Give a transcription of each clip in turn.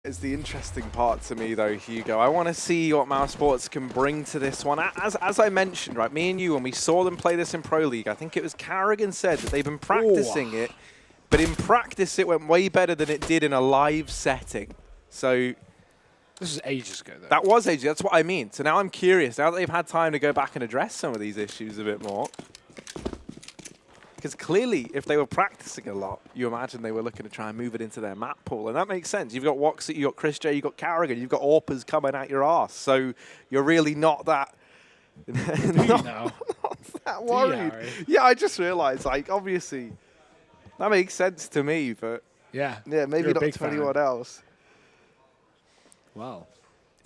Is the interesting part to me though, Hugo. I want to see what mousesports can bring to this one. As I mentioned, right, me and you, when we saw them play this in Pro League, I think it was Carrigan said that they've been practicing it, but in practice it went way better than it did in a live setting. So this is ages ago though. That was ages, that's what I mean. So now I'm curious, now that they've had time to go back and address some of these issues a bit more. Because clearly, if they were practicing a lot, you imagine they were looking to try and move it into their map pool. And that makes sense. You've got Woxit, you've got Chris J, you've got Carrigan, you've got Orpers coming out your arse. So you're really not that, not that worried. Yeah, I just realized, like, obviously, that makes sense to me, but yeah, maybe not to anyone else. Wow.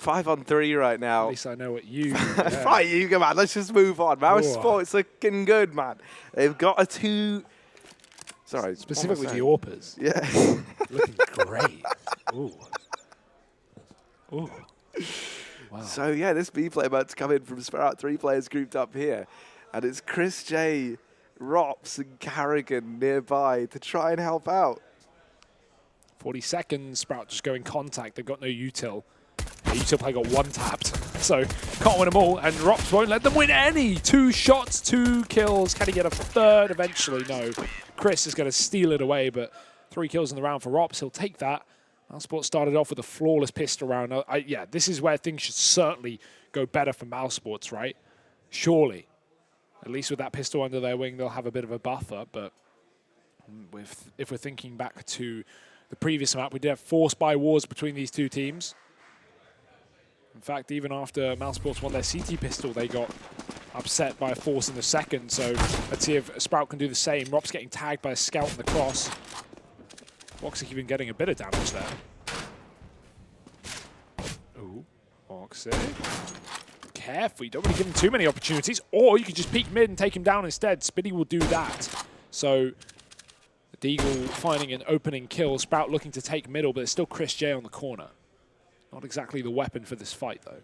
5-on-3 right now. At least I know what you do. Right, Hugo, man. Let's just move on. mousesports looking good, man. They've got a 2... Sorry. Specifically the Orpers. Yeah. Looking great. Ooh. Ooh. Wow. So, yeah, this B play about to come in from Sprout. 3 players grouped up here. And it's Chris J, Rops, and Carrigan nearby to try and help out. 40 seconds. Sprout just go in contact. They've got no util. The util play got one tapped, so can't win them all, and Rops won't let them win any. 2 shots, 2 kills. Can he get a third eventually? No. Chris is going to steal it away, but 3 kills in the round for Rops. He'll take that. mousesports started off with a flawless pistol round. Yeah, this is where things should certainly go better for mousesports, right? Surely. At least with that pistol under their wing, they'll have a bit of a buffer, but if we're thinking back to the previous map, we did have 4 spy wars between these 2 teams. In fact, even after mousesports won their CT pistol, they got upset by a force in the second. So let's see if Sprout can do the same. Rops getting tagged by a scout in the cross. Woxit even getting a bit of damage there. Ooh, Woxit. Careful, you don't want to give him too many opportunities. Or you could just peek mid and take him down instead. Spiddy will do that. So the Deagle finding an opening kill. Sprout looking to take middle, but it's still Chris J on the corner. Not exactly the weapon for this fight, though.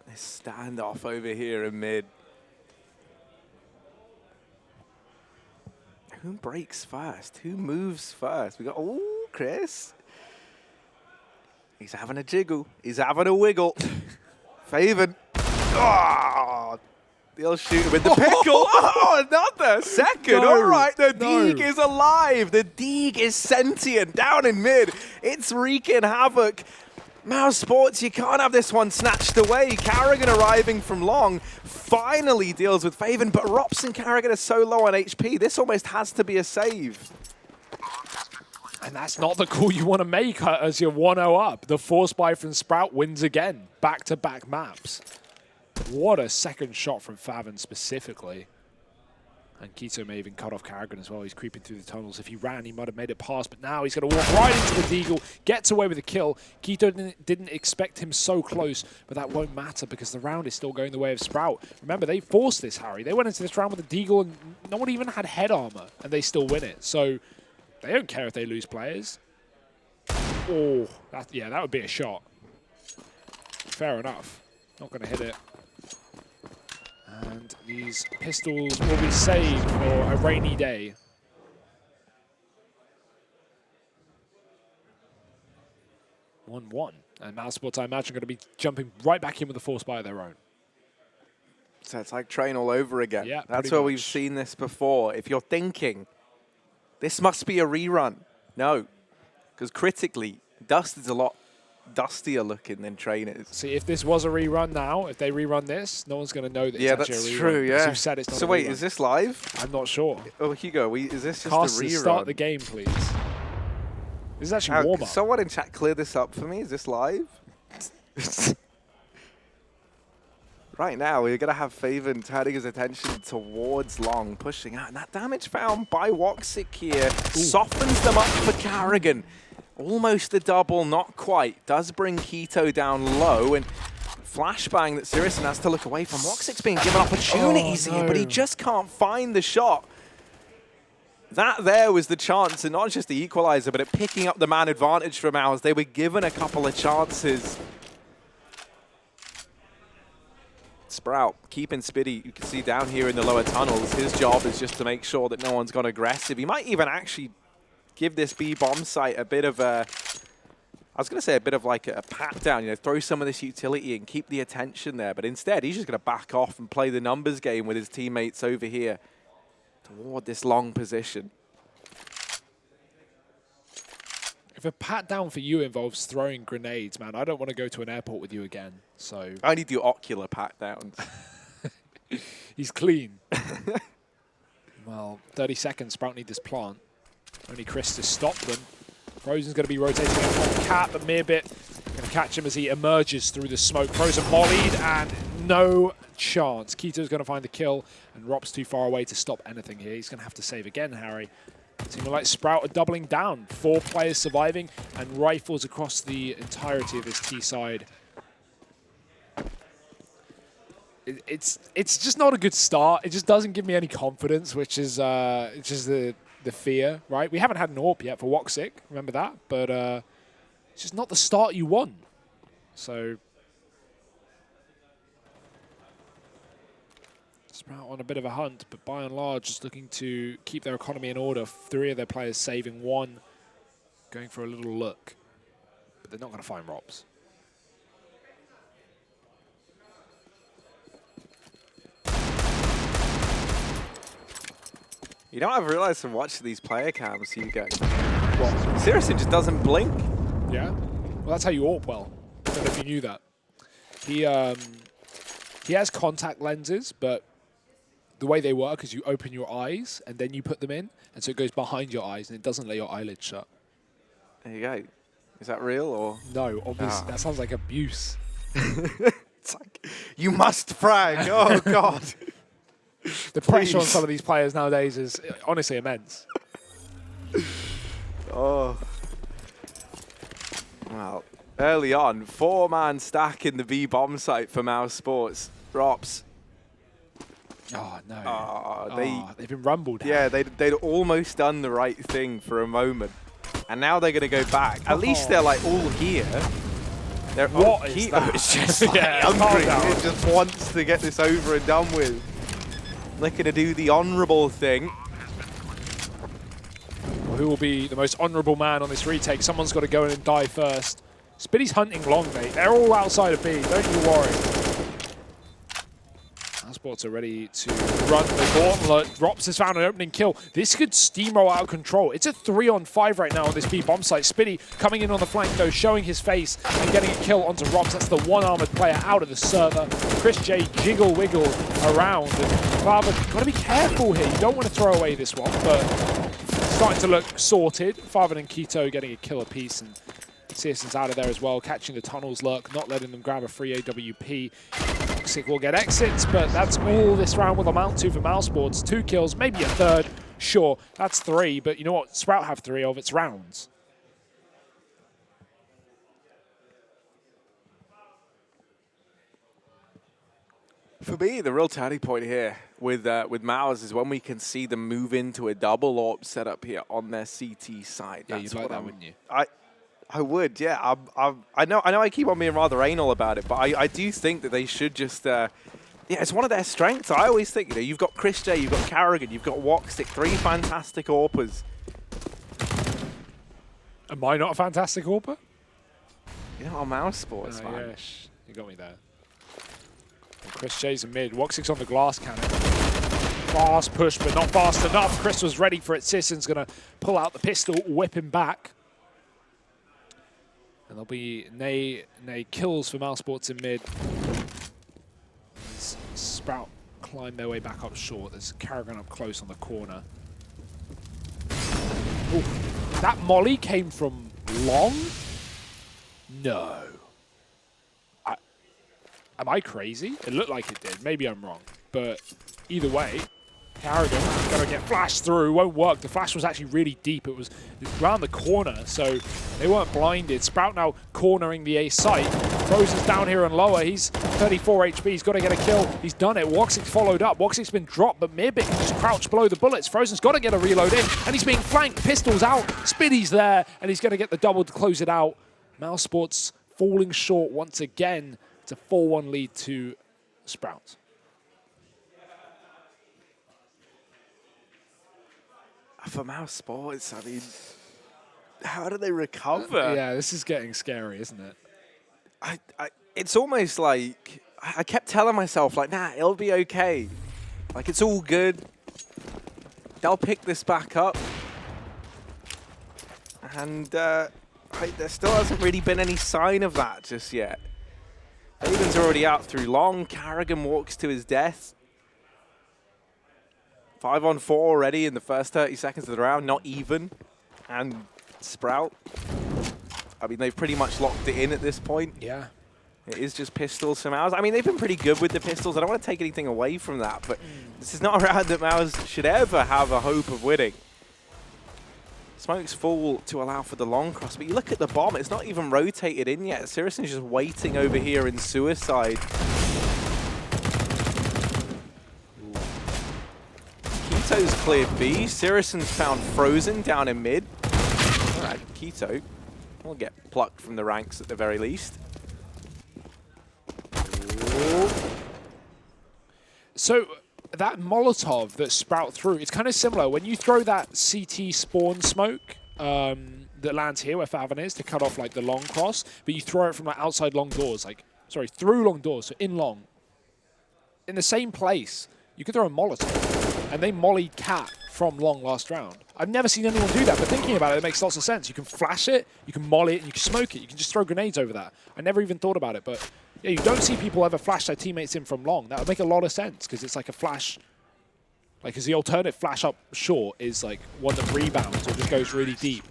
This standoff over here in mid. Who breaks first? Who moves first? We got, oh, Chris. He's having a jiggle. He's having a wiggle. Faven. Oh, they'll shoot him with the pickle. Oh, another second. No, all right, the Deeg is alive. The Deeg is sentient down in mid. It's wreaking havoc. mousesports, you can't have this one snatched away. Carrigan arriving from long finally deals with Faven, but Rops and Carrigan are so low on HP, this almost has to be a save. And that's not the call you want to make as you're 1-0 up. The force buy from Sprout wins again. Back-to-back maps. What a second shot from Faven specifically. And Keto may even cut off Carrigan as well. He's creeping through the tunnels. If he ran, he might have made it past, but now he's going to walk right into the Deagle, gets away with the kill. Keto didn't expect him so close, but that won't matter because the round is still going the way of Sprout. Remember, they forced this, Harry. They went into this round with a Deagle, and no one even had head armor, and they still win it. So they don't care if they lose players. Oh, yeah, that would be a shot. Fair enough. Not going to hit it. And these pistols will be saved for a rainy day. And mousesports, I imagine, going to be jumping right back in with a force buy of their own. So it's like train all over again. Yeah, that's where we've seen this before. If you're thinking, this must be a rerun. No, because critically, Dust is a lot dustier looking than trainers. See, if this was a rerun now, if they rerun this, no one's going to know that it's actually a rerun. Yeah, that's true, yeah. You said it's not so wait, is this live? I'm not sure. Oh, Hugo, is this just Casters, a rerun? start the game, please. This is actually warm-up. Someone in chat clear this up for me. Is this live? Right now, we're going to have Faven turning his attention towards long, pushing out. And that damage found by Woxit here softens them up for Carrigan. Almost a double, not quite. Does bring Keto down low, and flashbang that Sirison has to look away from. Woxit's being given opportunities here, but he just can't find the shot. That there was the chance, and not just the equalizer, but at picking up the man advantage from ours. They were given a couple of chances. Sprout keeping Spitty, you can see down here in the lower tunnels, his job is just to make sure that no one's gone aggressive. He might even actually give this B bomb site a bit of a, I was going to say a bit of like a pat down, you know, throw some of this utility and keep the attention there. But instead, he's just going to back off and play the numbers game with his teammates over here toward this long position. If a pat down for you involves throwing grenades, man, I don't want to go to an airport with you again. So I only do ocular pat downs. he's clean. Well, 30 seconds. Sprout need this plant. Only Chris to stop them. Frozen's going to be rotating on Cat, but Mearbit going to catch him as he emerges through the smoke. Frozen mollied and no chance. Keto's going to find the kill, and Rop's too far away to stop anything here. He's going to have to save again, Harry. Seeming like Sprout are doubling down. 4 players surviving and rifles across the entirety of this T side. It's just not a good start. It just doesn't give me any confidence, which is the fear, right? We haven't had an AWP yet for Woxic, remember that? But it's just not the start you want. So Sprout on a bit of a hunt, but by and large just looking to keep their economy in order. 3 of their players saving, 1 going for a little look. But they're not going to find Robs. You know what I've realized from watching these player cams, Hugo? What? Seriously, just doesn't blink. Yeah? Well, that's how you AWP well. I don't know if you knew that. He has contact lenses, but the way they work is you open your eyes and then you put them in, and so it goes behind your eyes and it doesn't let your eyelids shut. There you go. Is that real or? No, obviously. That sounds like abuse. It's like, you must frag. Oh, God. The pressure on some of these players nowadays is honestly immense. Oh. Well, early on, 4-man stack in the B bomb site for mousesports. Rops. Oh, no. They've been rumbled. Yeah, they'd almost done the right thing for a moment. And now they're going to go back. At least they're like all here. They're what is that? It's just like hungry. It just wants to get this over and done with. They're going to do the honourable thing. Well, who will be the most honourable man on this retake? Someone's got to go in and die first. Spitty's hunting long, mate. They're all outside of B. Don't you worry. Mousesports are ready to run the gauntlet. Drops has found an opening kill. This could steamroll out of control. It's a 3-on-5 right now on this B bomb site. Spitty coming in on the flank, though, showing his face and getting a kill onto Robs. That's the 1-armored player out of the server. Chris J jiggle-wiggle around. And Father, got to be careful here. You don't want to throw away this one, but starting to look sorted. Father and Keto getting a kill apiece, and Searson's out of there as well, catching the tunnels lurk, not letting them grab a free AWP. Woxic will get exits, but that's all this round will amount to for mousesports. 2 kills, maybe a 3rd. Sure, that's 3, but you know what? Sprout have 3 of its rounds. For me, the real turning point here with Mouse is when we can see them move into a double AWP setup here on their CT side. Yeah, you'd like that, wouldn't you? I would, yeah. I know I keep on being rather anal about it, but I do think that they should just, yeah, it's one of their strengths. I always think, you know, you've got Chris J, you've got Carrigan, you've got Woxic, 3 fantastic AWPers. Am I not a fantastic AWPer? You know, on mousesports, man. Yeah, you got me there. And Chris J's in mid. Woxic's on the glass cannon. Fast push, but not fast enough. Chris was ready for it. Sisson's going to pull out the pistol, whip him back. And there'll be nay kills for mousesports in mid. As Sprout climb their way back up short. There's Carrigan up close on the corner. Ooh, that molly came from long? No. Am I crazy? It looked like it did. Maybe I'm wrong. But either way, Carrigan going to get flashed through. Won't work. The flash was actually really deep. It was around the corner, so they weren't blinded. Sprout now cornering the A site. Frozen's down here and lower. He's 34 HP. He's got to get a kill. He's done it. Woxic followed up. Woxic's been dropped, but Mearbit can just crouch below the bullets. Frozen's got to get a reload in, and he's being flanked. Pistols out. Spitty's there, and he's going to get the double to close it out. mousesports falling short once again. It's a 4-1 lead to Sprout. For mousesports, I mean, how do they recover? Yeah, this is getting scary, isn't it? It's almost like I kept telling myself, like, nah, it'll be okay. Like, it's all good. They'll pick this back up. And there still hasn't really been any sign of that just yet. Haven's already out through long. Carrigan walks to his death. 5-on-4 already in the first 30 seconds of the round, not even. And Sprout, I mean, they've pretty much locked it in at this point. Yeah. It is just pistols for Mouse. I mean, they've been pretty good with the pistols. I don't want to take anything away from that, but this is not a round that Mouse should ever have a hope of winning. Smoke's full to allow for the long cross, but you look at the bomb, it's not even rotated in yet. Sirius's just waiting over here in Suicide. Keto's cleared B. Sirius's found Frozen down in mid. All right, Keto will get plucked from the ranks at the very least. So that Molotov that Sprout threw, it's kind of similar. When you throw that CT spawn smoke that lands here where Favon is to cut off like the long cross, but you throw it from like outside long doors, like, sorry, through long doors, so in long. In the same place, you could throw a Molotov, and they mollied Cat from long last round. I've never seen anyone do that, but thinking about it, it makes lots of sense. You can flash it, you can molly it, and you can smoke it. You can just throw grenades over that. I never even thought about it, but yeah, you don't see people ever flash their teammates in from long. That would make a lot of sense, because it's like a flash, like, because the alternate flash up short is like one that rebounds or just goes really deep.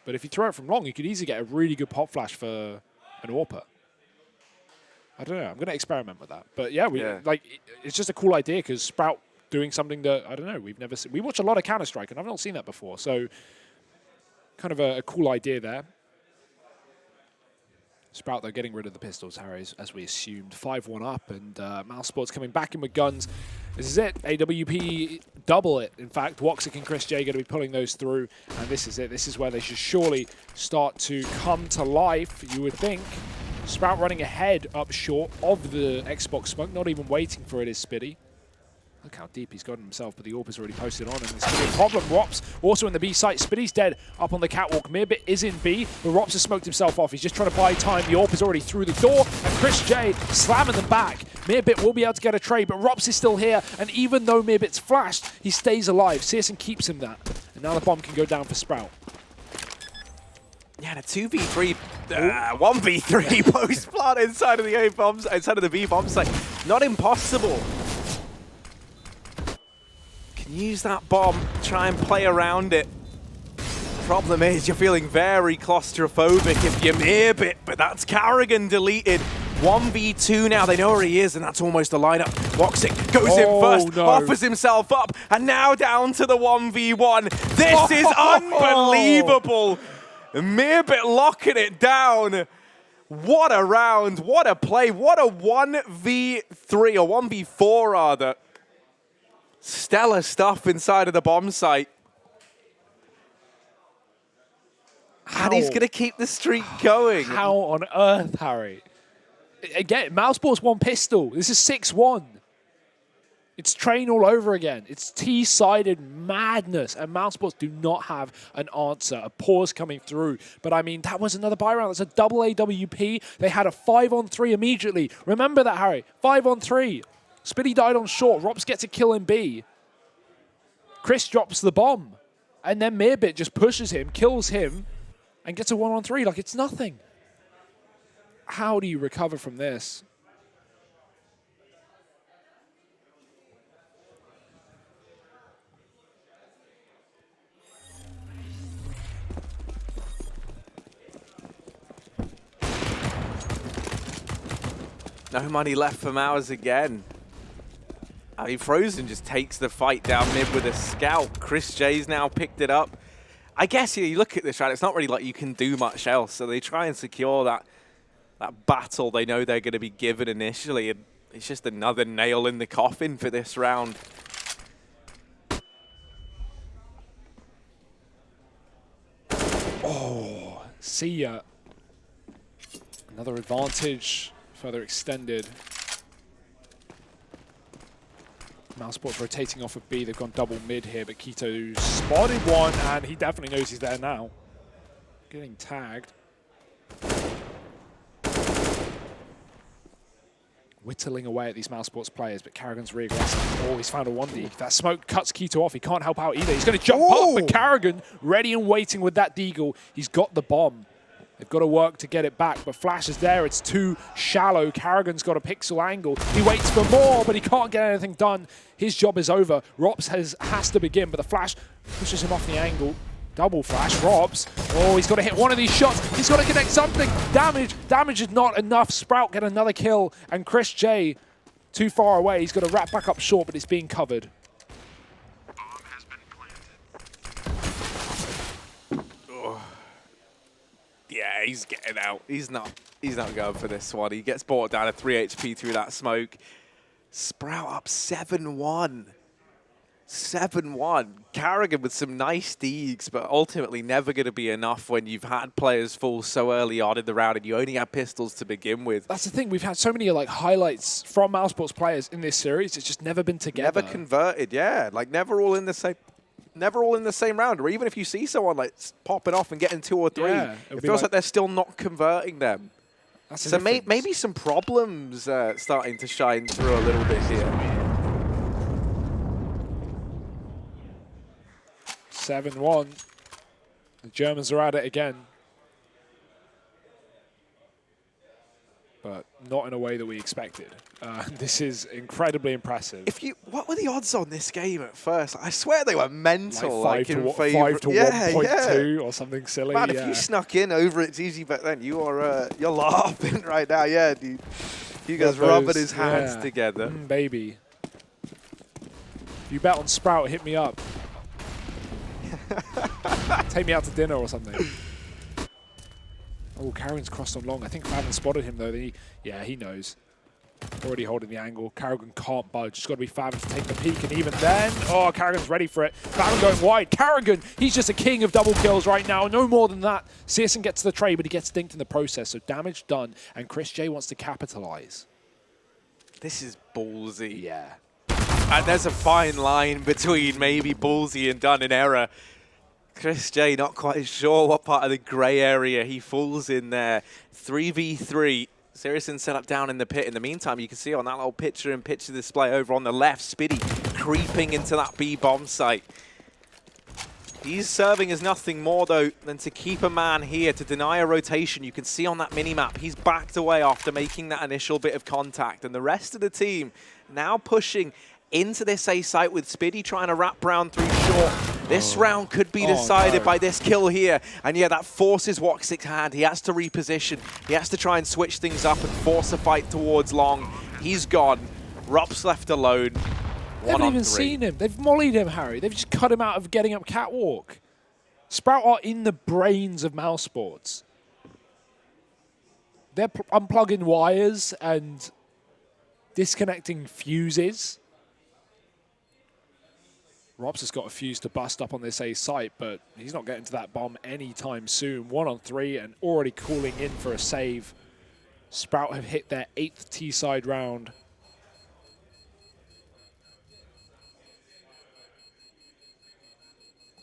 But if you throw it from long, you could easily get a really good pop flash for an AWPer. I don't know. I'm going to experiment with that. But yeah, like, it's just a cool idea, because Sprout doing something that, I don't know, we've never seen. We watch a lot of Counter-Strike, and I've not seen that before. So kind of a cool idea there. Sprout, though, getting rid of the pistols, Harry, as we assumed. 5-1 up, and mousesports coming back in with guns. This is it. AWP double it. In fact, Woxic and Chris J going to be pulling those through, and this is it. This is where they should surely start to come to life, you would think. Sprout running ahead up short of the Xbox smoke, not even waiting for it is Spitty. Look how deep he's gotten himself, but the AWP is already posted on, and this could be a problem. Rops also in the B site. Spitty's dead up on the catwalk. Mirbit is in B, but Rops has smoked himself off. He's just trying to buy time. The AWP is already through the door, and Chris J slamming them back. Mirbit will be able to get a trade, but Rops is still here, and even though Mirbit's flashed, he stays alive. Searson keeps him that, and now the bomb can go down for Sprout. Yeah, and a 2v3, 1v3 post-plant inside of the A bombs, inside of the B bomb site. Not impossible. Use that bomb, try and play around it. Problem is, you're feeling very claustrophobic if you Mirbit, but that's Carrigan deleted. 1v2 now, they know where he is, and that's almost the lineup. Woxic goes in first, offers himself up, and now down to the 1v1. This is unbelievable. Mirbit locking it down. What a round, what a play, what a 1v3, or 1v4 rather. Stellar stuff inside of the bomb site. And he's going to keep the streak going. How on earth, Harry? Again, mousesports one pistol. This is 6-1. It's train all over again. It's T-sided madness. And mousesports do not have an answer. A pause coming through. But I mean, that was another buy round. That's a double AWP. They had a 5-on-3 immediately. Remember that, Harry. 5-on-3. Spitty died on short. Rops gets a kill in B. Chris drops the bomb. And then Mirbit just pushes him, kills him, and gets a 1-on-3 like it's nothing. How do you recover from this? No money left for Mowers again. I mean, Frozen just takes the fight down mid with a scout. Chris J's now picked it up. I guess you look at this round, it's not really like you can do much else. So they try and secure that battle they know they're going to be given initially. And it's just another nail in the coffin for this round. Oh, see ya. Another advantage, further extended. mousesports rotating off of B. They've gone double mid here, but Keto spotted one, and he definitely knows he's there now. Getting tagged. Whittling away at these mousesports players, but Carrigan's really aggressive. Oh, he's found a 1D. That smoke cuts Keto off. He can't help out either. He's going to jump up, but Carrigan ready and waiting with that deagle. He's got the bomb. They've got to work to get it back, but Flash is there. It's too shallow. Carrigan's got a pixel angle. He waits for more, but he can't get anything done. His job is over. Rops has to begin, but the Flash pushes him off the angle. Double flash, Robs. Oh, he's got to hit one of these shots. He's got to connect something. Damage is not enough. Sprout get another kill, and Chris J too far away. He's got to wrap back up short, but it's being covered. Oh. Yeah, he's getting out. He's not going for this one. He gets brought down to 3 HP through that smoke. Sprout up 7-1. 7-1. Carrigan with some nice deags, but ultimately never going to be enough when you've had players fall so early on in the round and you only have pistols to begin with. That's the thing. We've had so many like highlights from mousesports players in this series. It's just never been together. Never converted, yeah. Like never all in the same round. Or even if you see someone like popping off and getting 2 or 3, yeah, it feels like they're still not converting them. So maybe some problems starting to shine through a little bit here. 7-1. The Germans are at it again. But not in a way that we expected. This is incredibly impressive. What were the odds on this game at first? I swear they were mental. Like 5 to 1.2 or something silly. Man, if you snuck in over It's Easy Bet then, you're laughing right now. Yeah, dude. You guys rubbing his hands together. Baby. If you bet on Sprout, hit me up. Take me out to dinner or something. Oh, Carrigan's crossed on long. I think Faven spotted him though. He knows. Already holding the angle. Carrigan can't budge. It's got to be Faven to take the peek, and even then, oh, Carrigan's ready for it. Faven going wide. Carrigan, he's just a king of double kills right now. No more than that. Searson gets the trade, but he gets dinked in the process. So damage done, and Chris J wants to capitalize. This is ballsy. Yeah. And there's a fine line between maybe ballsy and done in error. Chris J not quite sure what part of the grey area he falls in there. 3v3. Searson set up down in the pit. In the meantime, you can see on that little picture-in-picture display over on the left, Spiddy creeping into that B bomb site. He's serving as nothing more, though, than to keep a man here, to deny a rotation. You can see on that mini-map, he's backed away after making that initial bit of contact. And the rest of the team now pushing into this A site with Spiddy trying to wrap round through short. This round could be decided by this kill here. And yeah, that forces Woxic's hand. He has to reposition. He has to try and switch things up and force a fight towards long. He's gone. Rop's left alone. They haven't even seen him. They've mollied him, Harry. They've just cut him out of getting up catwalk. Sprout are in the brains of mousesports. They're unplugging wires and disconnecting fuses. Robs has got a fuse to bust up on this A site, but he's not getting to that bomb anytime soon. 1 on 3 and already calling in for a save. Sprout have hit their 8th T-side round.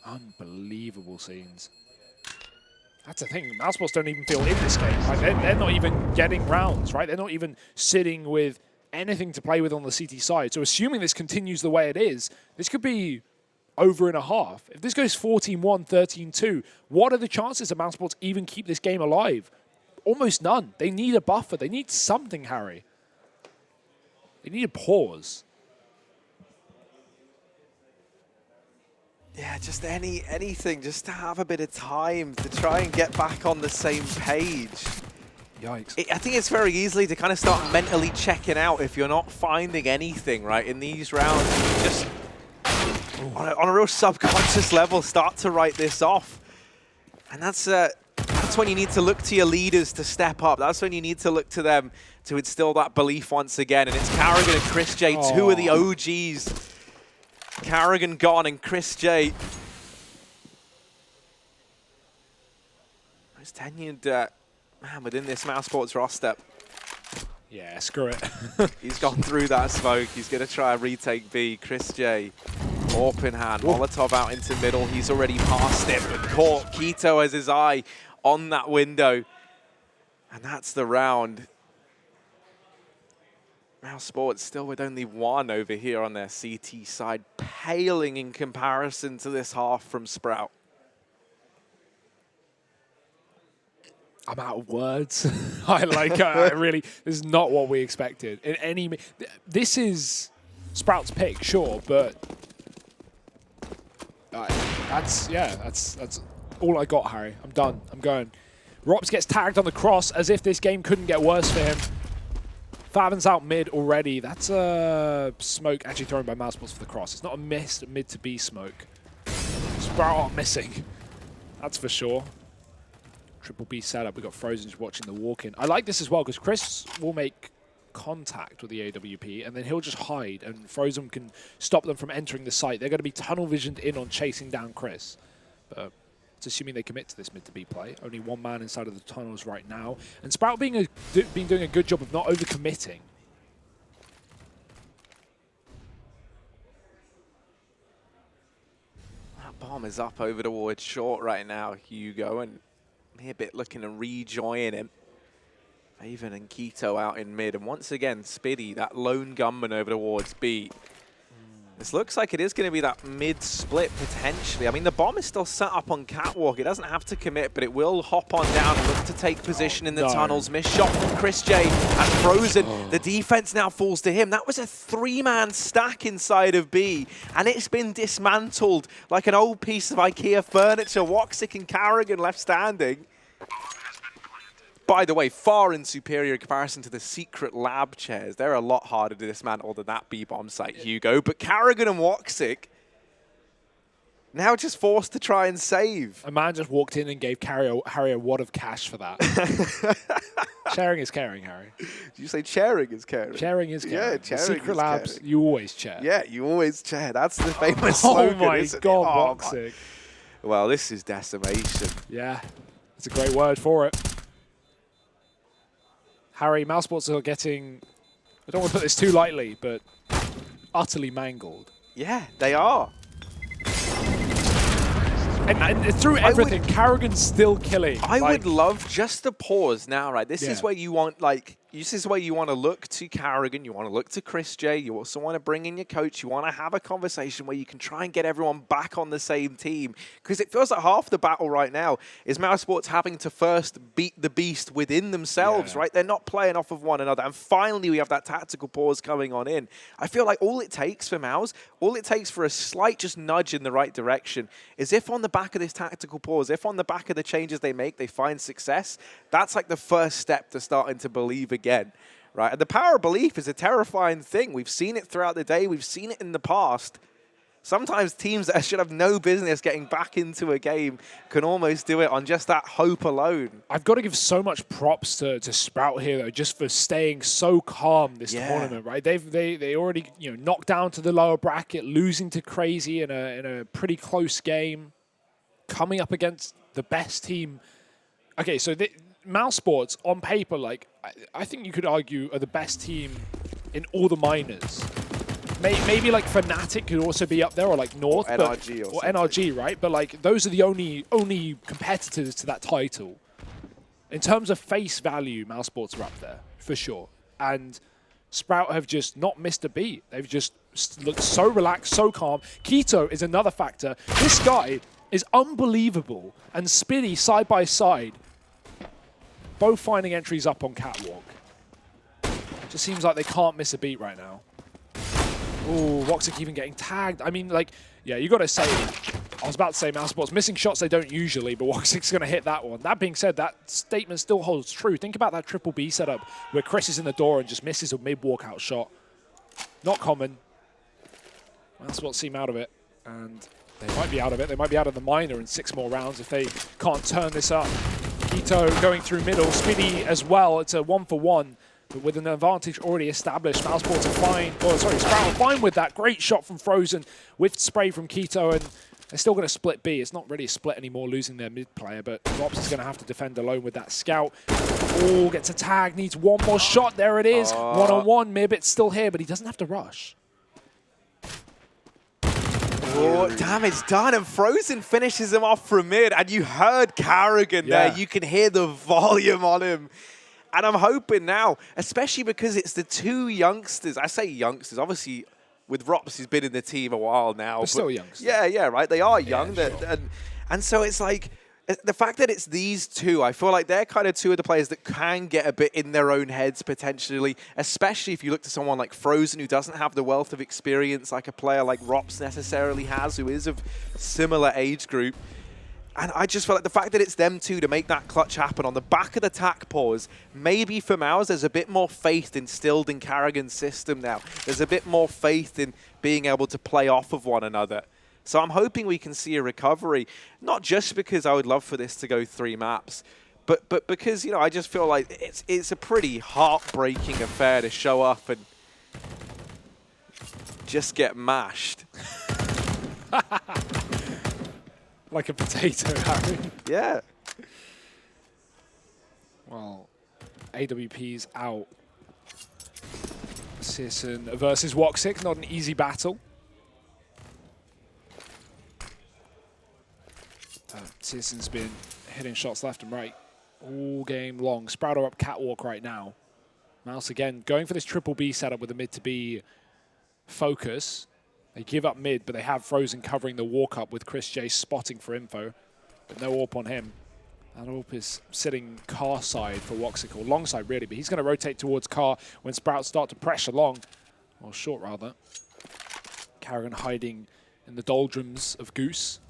Unbelievable scenes. That's the thing. Mousesports don't even feel in this game. Right? They're not even getting rounds, right? They're not even sitting with anything to play with on the CT side. So assuming this continues the way it is, this could be over in a half. If this goes 14-1, 13-2, what are the chances that mousesports even keep this game alive? Almost none. They need a buffer. They need something, Harry. They need a pause. Yeah, just anything, just to have a bit of time to try and get back on the same page. Yikes. I think it's very easily to kind of start mentally checking out if you're not finding anything, right, in these rounds. You just, on a real subconscious level, start to write this off. And that's when you need to look to your leaders to step up. That's when you need to look to them to instill that belief once again. And it's Carrigan and Chris J, two of the OGs. Carrigan gone and Chris J. Most tenured man within this mousesports roster. Yeah, screw it. He's gone through that smoke. He's going to try and retake B. Chris J, open hand, Molotov out into middle. He's already passed it, but caught. Keto has his eye on that window. And that's the round. mousesports still with only one over here on their CT side, paling in comparison to this half from Sprout. I'm out of words. I really, this is not what we expected. In any, this is Sprout's pick, sure, but that's all I got, Harry. I'm done. I'm going. Rops gets tagged on the cross as if this game couldn't get worse for him. Favin's out mid already. That's a smoke actually thrown by mousesports for the cross. It's not a missed mid to B smoke. Sprout are missing. That's for sure. Triple B setup. We got Frozen just watching the walk in. I like this as well because Chris will make contact with the AWP and then he'll just hide and Frozen can stop them from entering the site. They're going to be tunnel visioned in on chasing down Chris. But it's assuming they commit to this mid to B play. Only one man inside of the tunnels right now. And Sprout been doing a good job of not overcommitting. That bomb is up over towards short right now, Hugo, and Hibbit looking to rejoin him. Faven and Keto out in mid. And once again, Spiddy, that lone gunman over towards B. This looks like it is going to be that mid-split, potentially. I mean, the bomb is still set up on Catwalk. It doesn't have to commit, but it will hop on down and look to take position in the tunnels. Missed shot from Chris J and Frozen. The defense now falls to him. That was a three-man stack inside of B, and it's been dismantled like an old piece of IKEA furniture. Woxic and Carrigan left standing. By the way, far in superior comparison to the secret lab chairs. They're a lot harder to dismantle than that B-bomb site, Hugo. But Carrigan and Woxic now just forced to try and save. A man just walked in and gave Harry a wad of cash for that. Sharing is caring, Harry. Did you say chairing is caring? Sharing is caring. Yeah, chairing Secret labs, caring. you always chair. Yeah, you always chair. That's the famous slogan, Oh my isn't God, it? Woxic. Well, this is decimation. Yeah, it's a great word for it. Harry, mousesports are getting, I don't want to put this too lightly, but utterly mangled. Yeah, they are. And through everything, Carrigan's still killing. I would love just to pause now, right? This is Yeah. where you want, like, this is where you want to look to Carrigan, you want to look to Chris J, you also want to bring in your coach, you want to have a conversation where you can try and get everyone back on the same team. Because it feels like half the battle right now is mousesports having to first beat the beast within themselves, right? They're not playing off of one another. And finally, we have that tactical pause coming on in. I feel like all it takes for Mouse, all it takes for a slight just nudge in the right direction is if on the back of this tactical pause, if on the back of the changes they make, they find success, that's like the first step to starting to believe again, right? And the power of belief is a terrifying thing. We've seen it throughout the day. We've seen it in the past. Sometimes teams that should have no business getting back into a game can almost do it on just that hope alone. I've got to give so much props to Sprout here, though, just for staying so calm this tournament, right? They already knocked down to the lower bracket, losing to Crazy in a pretty close game, coming up against the best team. Okay, so mousesports on paper, like I think you could argue are the best team in all the minors. Maybe like Fnatic could also be up there, or like North, or NRG, or NRG, right? But like those are the only competitors to that title. In terms of face value, mousesports are up there for sure. And Sprout have just not missed a beat. They've just looked so relaxed, so calm. Keto is another factor. This guy is unbelievable, and Spiddy side by side, both finding entries up on Catwalk. Just seems like they can't miss a beat right now. Ooh, Woxic even getting tagged. I mean, like, yeah, you got to say, I was about to say mousesports missing shots they don't usually, but Woxic's going to hit that one. That being said, that statement still holds true. Think about that triple B setup where Chris is in the door and just misses a mid-walkout shot. Not common. Mousesports seem out of it, and they might be out of it. They might be out of the minor in 6 more rounds if they can't turn this up. Keto going through middle, Spiddy as well. It's a 1-for-1. But with an advantage already established, mousesports are fine. Oh, sorry, Sprout are fine with that. Great shot from Frozen with spray from Keto, and They're still going to split B. It's not really a split anymore, losing their mid player, but Rops is going to have to defend alone with that scout. Oh, gets a tag, needs one more shot. There it is. One-on-one. Mibit's still here, but he doesn't have to rush. Oh, damage done, and Frozen finishes him off from mid, and you heard Carrigan there. You can hear the volume on him. And I'm hoping now, especially because it's the two youngsters. I say youngsters, obviously, with Rops, he's been in the team a while now. But still youngsters. Yeah, right. They are young. Yeah, sure. And so it's like, the fact that it's these two, I feel like they're kind of two of the players that can get a bit in their own heads potentially, especially if you look to someone like Frozen, who doesn't have the wealth of experience like a player like Rops necessarily has, who is of similar age group. And I just feel like the fact that it's them two to make that clutch happen on the back of the tack pause, maybe for Mouse, there's a bit more faith instilled in Carrigan's system now. There's a bit more faith in being able to play off of one another. So I'm hoping we can see a recovery, not just because I would love for this to go 3 maps, but because, you know, I just feel like it's a pretty heartbreaking affair to show up and just get mashed. Like a potato, Harry. Yeah. Well, AWP's out. Searson versus Woxic, not an easy battle. Searson's been hitting shots left and right all game long. Sprout are up catwalk right now. Mouse again going for this triple B setup with a mid to B focus. They give up mid, but they have Frozen covering the walk up with Chris J spotting for info, but no AWP on him. That AWP is sitting car side for Woxic, or long side really, but he's going to rotate towards car when Sprouts start to pressure long, or short rather. Carrigan hiding in the doldrums of Goose.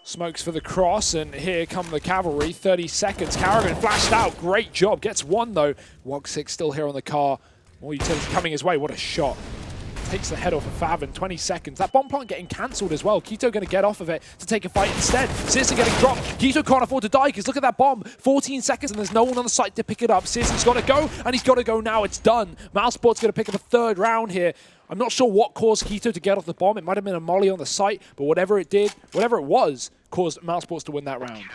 Smokes for the cross, and here come the cavalry. 30 seconds. Carrigan flashed out. Great job. Gets one, though. Woxic still here on the car. More utilities coming his way. What a shot. Takes the head off of Favin. 20 seconds. That bomb plant getting cancelled as well. Keto going to get off of it to take a fight instead. Searson getting dropped. Keto can't afford to die because look at that bomb. 14 seconds and there's no one on the site to pick it up. Searson's got to go, and he's got to go now. It's done. mousesports going to pick up a 3rd round here. I'm not sure what caused Keto to get off the bomb. It might have been a molly on the site, but whatever it did, whatever it was, caused mousesports to win that round.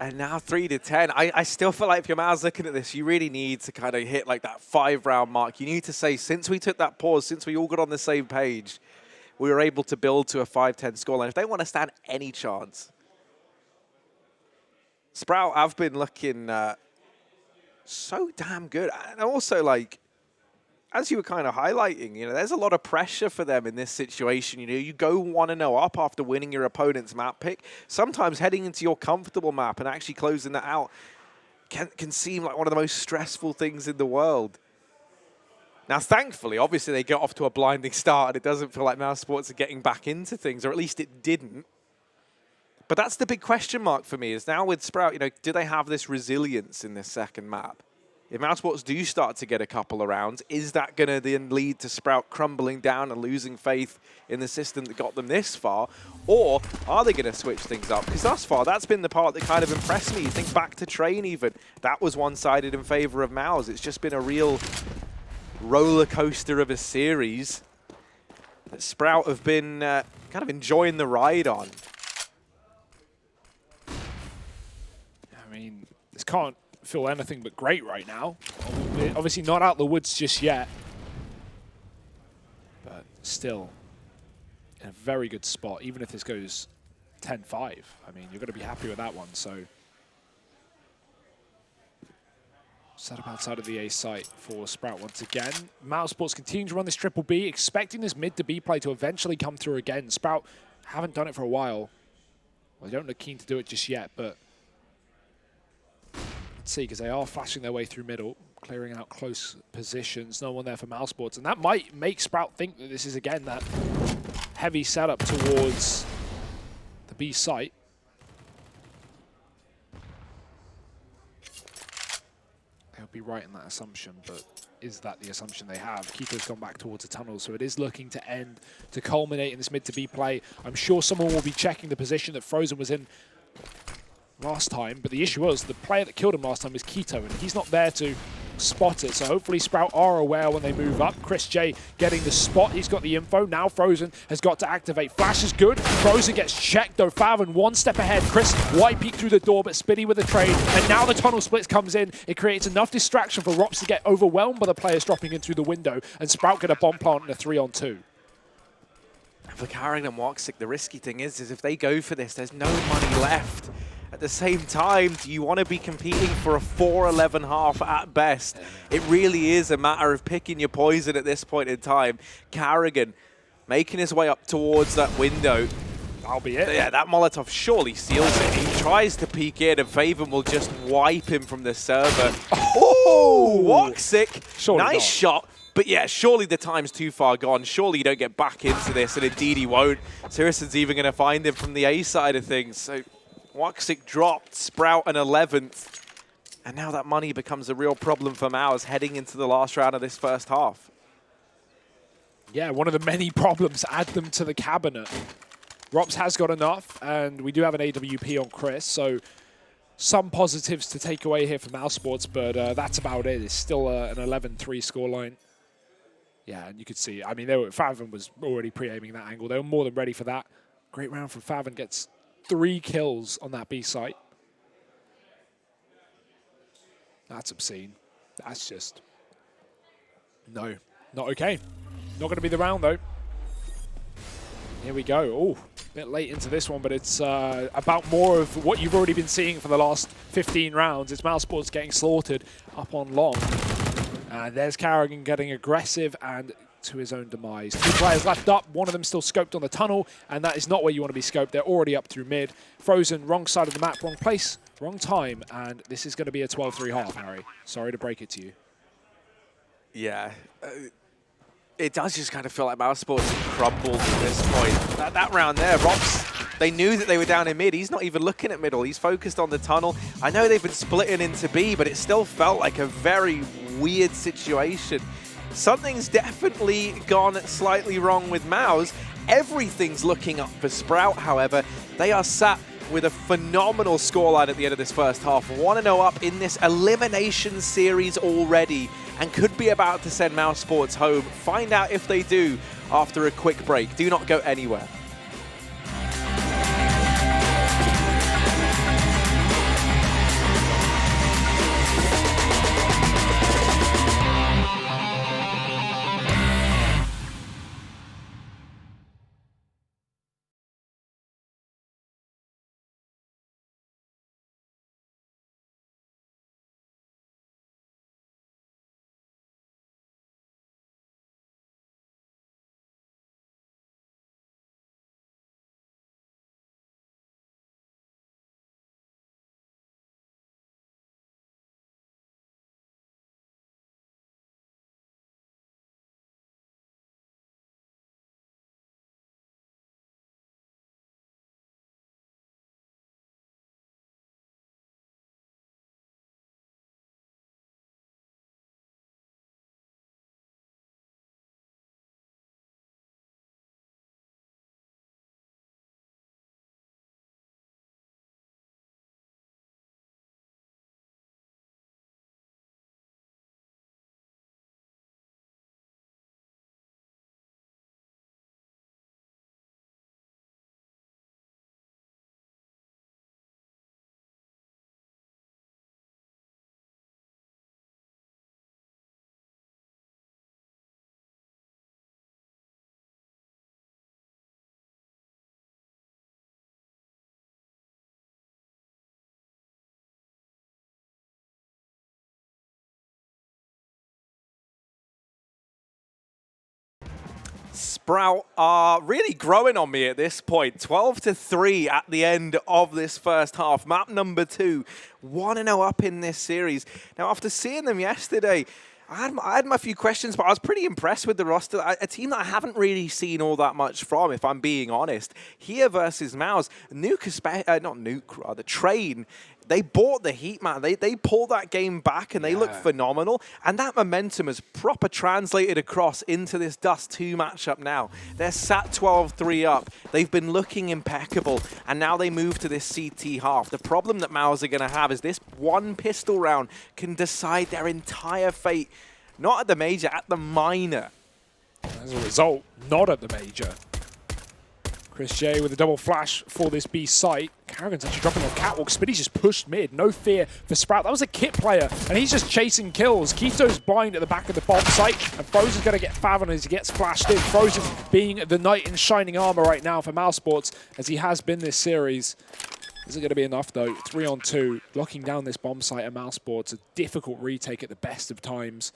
And now 3-10. I still feel like if you're Mouse looking at this, you really need to kind of hit like that 5-round mark. You need to say, since we took that pause, since we all got on the same page, we were able to build to a 5-10 scoreline. If they want to stand any chance. Sprout have been looking so damn good. And also, like, as you were kind of highlighting, you know, there's a lot of pressure for them in this situation. You know, you go 1-0 up after winning your opponent's map pick. Sometimes heading into your comfortable map and actually closing that out can seem like one of the most stressful things in the world. Now, thankfully, obviously, they get off to a blinding start, and it doesn't feel like mousesports are getting back into things, or at least it didn't. But that's the big question mark for me, is now with Sprout, you know, do they have this resilience in this second map? If mousesports do start to get a couple of rounds, is that going to then lead to Sprout crumbling down and losing faith in the system that got them this far? Or are they going to switch things up? Because thus far, that's been the part that kind of impressed me. You think back to Train even. That was one-sided in favor of Mouse. It's just been a real roller coaster of a series that Sprout have been kind of enjoying the ride on. I mean, this can't feel anything but great right now. Obviously not out the woods just yet, but still in a very good spot. Even if this goes 10-5, I mean, you're going to be happy with that one. So set up outside of the A site for Sprout once again. mousesports continue to run this triple B, expecting this mid to B play to eventually come through again. Sprout haven't done it for a while. Well, they don't look keen to do it just yet, but let's see, because they are flashing their way through middle, clearing out close positions. No one there for mousesports, and that might make Sprout think that this is, again, that heavy setup towards the B site. They'll be right in that assumption, but is that the assumption they have? Kito's gone back towards the tunnel, so it is looking to end, to culminate in this mid to B play. I'm sure someone will be checking the position that Frozen was in last time, but the issue was the player that killed him last time is Keto, and he's not there to spotted. So hopefully Sprout are aware when they move up. Chris J getting the spot. He's got the info. Now Frozen has got to activate. Flash is good. Frozen gets checked though. Favon one step ahead. Chris white peek through the door, but Spinny with the trade. And now the tunnel splits comes in. It creates enough distraction for Rops to get overwhelmed by the players dropping in through the window. And Sprout get a bomb plant in a 3-on-2. For Carrigan and Woxic, the risky thing is if they go for this, there's no money left. At the same time, do you want to be competing for a 4-11 half at best? It really is a matter of picking your poison at this point in time. Carrigan making his way up towards that window. That'll be it. Yeah, that Molotov surely seals it. He tries to peek in and Favon will just wipe him from the server. Oh, Woxic, Surely nice not. shot. But yeah, surely the time's too far gone. Surely you don't get back into this, and indeed he won't. Sirison's even going to find him from the A side of things. So Woxic dropped, Sprout an 11th. And now that money becomes a real problem for Mouse heading into the last round of this first half. Yeah, one of the many problems, add them to the cabinet. Rops has got enough, and we do have an AWP on Chris, so some positives to take away here for mousesports, but that's about it. It's still an 11-3 scoreline. Yeah, and you could see, I mean, Favon was already pre-aiming that angle. They were more than ready for that. Great round from Favon, gets 3 kills on that B site. That's obscene. That's just, no, not okay. Not going to be the round, though. Here we go. Oh, a bit late into this one, but it's about more of what you've already been seeing for the last 15 rounds. It's mousesports getting slaughtered up on long. And there's Carrigan getting aggressive and to his own demise. 2 players left up, one of them still scoped on the tunnel, and that is not where you want to be scoped. They're already up through mid. Frozen, wrong side of the map, wrong place, wrong time, and this is going to be a 12-3 half, Harry. Sorry to break it to you. Yeah. It does just kind of feel like mousesports crumbled at this point. That round there, Rops, they knew that they were down in mid. He's not even looking at middle. He's focused on the tunnel. I know they've been splitting into B, but it still felt like a very weird situation. Something's definitely gone slightly wrong with Mouse. Everything's looking up for Sprout, however. They are sat with a phenomenal scoreline at the end of this first half. 1-0 up in this elimination series already and could be about to send mousesports home. Find out if they do after a quick break. Do not go anywhere. Sprout are really growing on me at this point. 12-3 at the end of this first half. Map number 2, 1-0 up in this series. Now, after seeing them yesterday, I had my few questions, but I was pretty impressed with the roster. A team that I haven't really seen all that much from, if I'm being honest. Here versus Mouse, Train they bought the heat, man. They pulled that game back, and they look phenomenal. And that momentum has proper translated across into this Dust2 matchup now. They're sat 12-3 up. They've been looking impeccable, and now they move to this CT half. The problem that Mouse are going to have is this one pistol round can decide their entire fate, not at the major, at the minor. As a result, not at the major. Chris J with a double flash for this B site. Carrigan's actually dropping on catwalk. Spitty's just pushed mid. No fear for Sprout. That was a kit player, and he's just chasing kills. Keto's blind at the back of the bomb site, and Frozen's going to get Favon as he gets flashed in. Frozen being the knight in shining armor right now for mousesports, as he has been this series. Isn't going to be enough, though. 3-on-2. Locking down this bomb site at mousesports. A difficult retake at the best of times.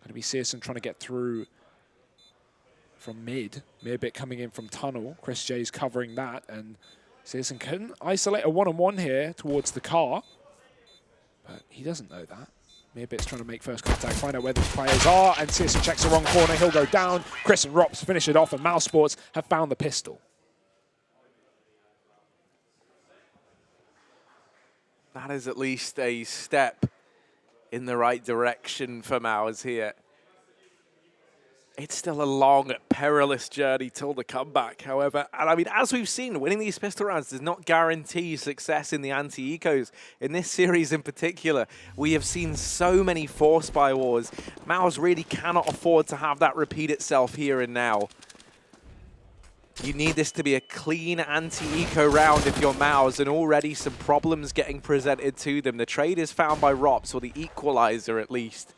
Going to be CSGO trying to get through from mid. Mirbit coming in from tunnel. Chris J's covering that, and CSGO can isolate a one-on-one here towards the car, but he doesn't know that. Mirbit's trying to make first contact, find out where the players are, and CSGO checks the wrong corner. He'll go down. Chris and Rops finish it off, and mousesports have found the pistol. That is at least a step in the right direction for Mouse here. It's still a long, perilous journey till the comeback, however. And I mean, as we've seen, winning these pistol rounds does not guarantee success in the anti-ecos. In this series in particular, we have seen so many force buy wars. Mouse really cannot afford to have that repeat itself here and now. You need this to be a clean anti-eco round if you're Mouse, and already some problems getting presented to them. The trade is found by Rops, or the equalizer at least.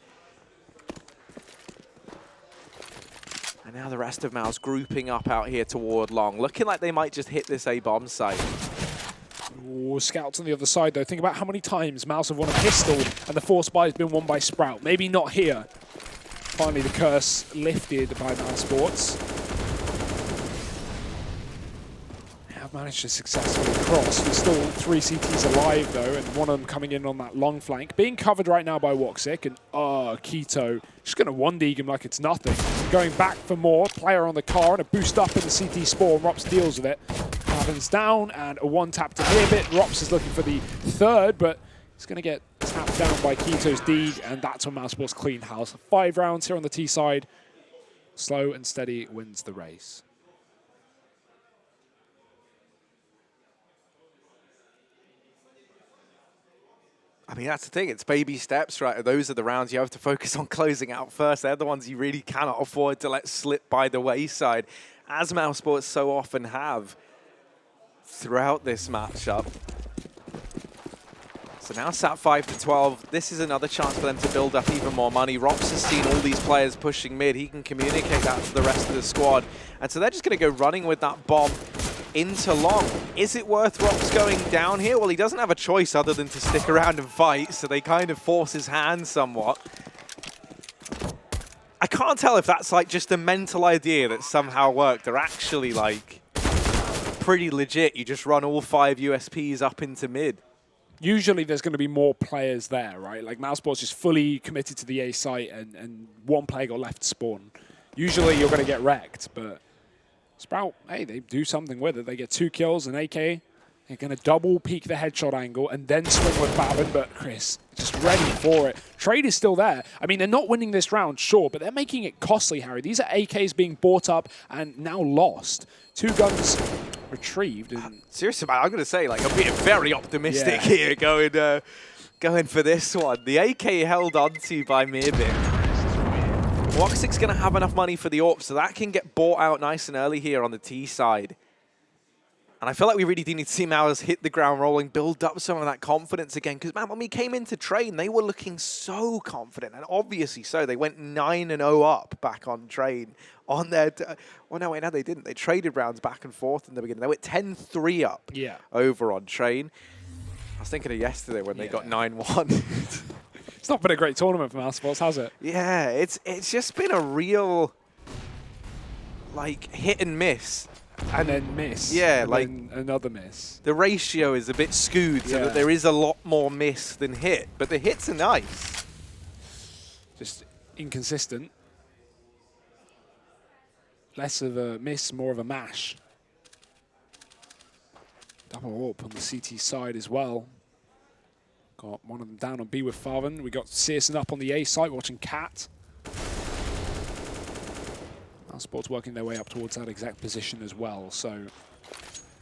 And now the rest of Mouse grouping up out here toward long, looking like they might just hit this A-bomb site. Ooh, scouts on the other side, though. Think about how many times Mouse have won a pistol and the force buy has been won by Sprout. Maybe not here. Finally, the curse lifted by mousesports. They have managed to successfully cross. There's still 3 CTs alive, though, and one of them coming in on that long flank. Being covered right now by Woxic, and Keto just going to 1-dig him like it's nothing. Going back for more. Player on the car and a boost up in the CT spawn. Rops deals with it. Happens down, and a one-tap to Mirbit. Rops is looking for the third, but it's going to get tapped down by Keto's dig, and that's when mousesports clean house. 5 rounds here on the T side. Slow and steady wins the race. I mean, that's the thing. It's baby steps, right? Those are the rounds you have to focus on closing out first. They're the ones you really cannot afford to let slip by the wayside, as mousesports so often have throughout this matchup. So now sat 5-12. This is another chance for them to build up even more money. Rops has seen all these players pushing mid. He can communicate that to the rest of the squad. And so they're just going to go running with that bomb into long. Is it worth Rops going down here? Well, he doesn't have a choice other than to stick around and fight, so they kind of force his hand somewhat. I can't tell if that's like just a mental idea that somehow worked, or actually like pretty legit. You just run all 5 USPs up into mid. Usually there's going to be more players there, right? Like mousesports just fully committed to the A site, and one player got left to spawn. Usually you're going to get wrecked, but Sprout, hey, they do something with it. They get 2 kills, an AK. They're going to double peek the headshot angle and then swing with Favon, but Chris just ready for it. Trade is still there. I mean, they're not winning this round, sure, but they're making it costly, Harry. These are AKs being bought up and now lost. 2 guns retrieved. And seriously, man, I'm going to say, like, I'm being very optimistic here going for this one. The AK held onto by Mirbit. Woxic's going to have enough money for the AWP, so that can get bought out nice and early here on the T side. And I feel like we really do need to see Mowers hit the ground rolling, build up some of that confidence again. Because, man, when we came into train, they were looking so confident. And obviously so. They went 9-0 up back on train. On their well, no, wait, no, they didn't. They traded rounds back and forth in the beginning. They went 10-3 up over on train. I was thinking of yesterday when they got 9-1. It's not been a great tournament for mousesports, has it? Yeah, it's just been a real, like, hit and miss. And then miss. Yeah, and like then another miss. The ratio is a bit skewed, so that there is a lot more miss than hit. But the hits are nice. Just inconsistent. Less of a miss, more of a mash. Double AWP on the CT side as well. Got one of them down on B with Farven. We got Searson up on the A site watching Cat. mousesports working their way up towards that exact position as well. So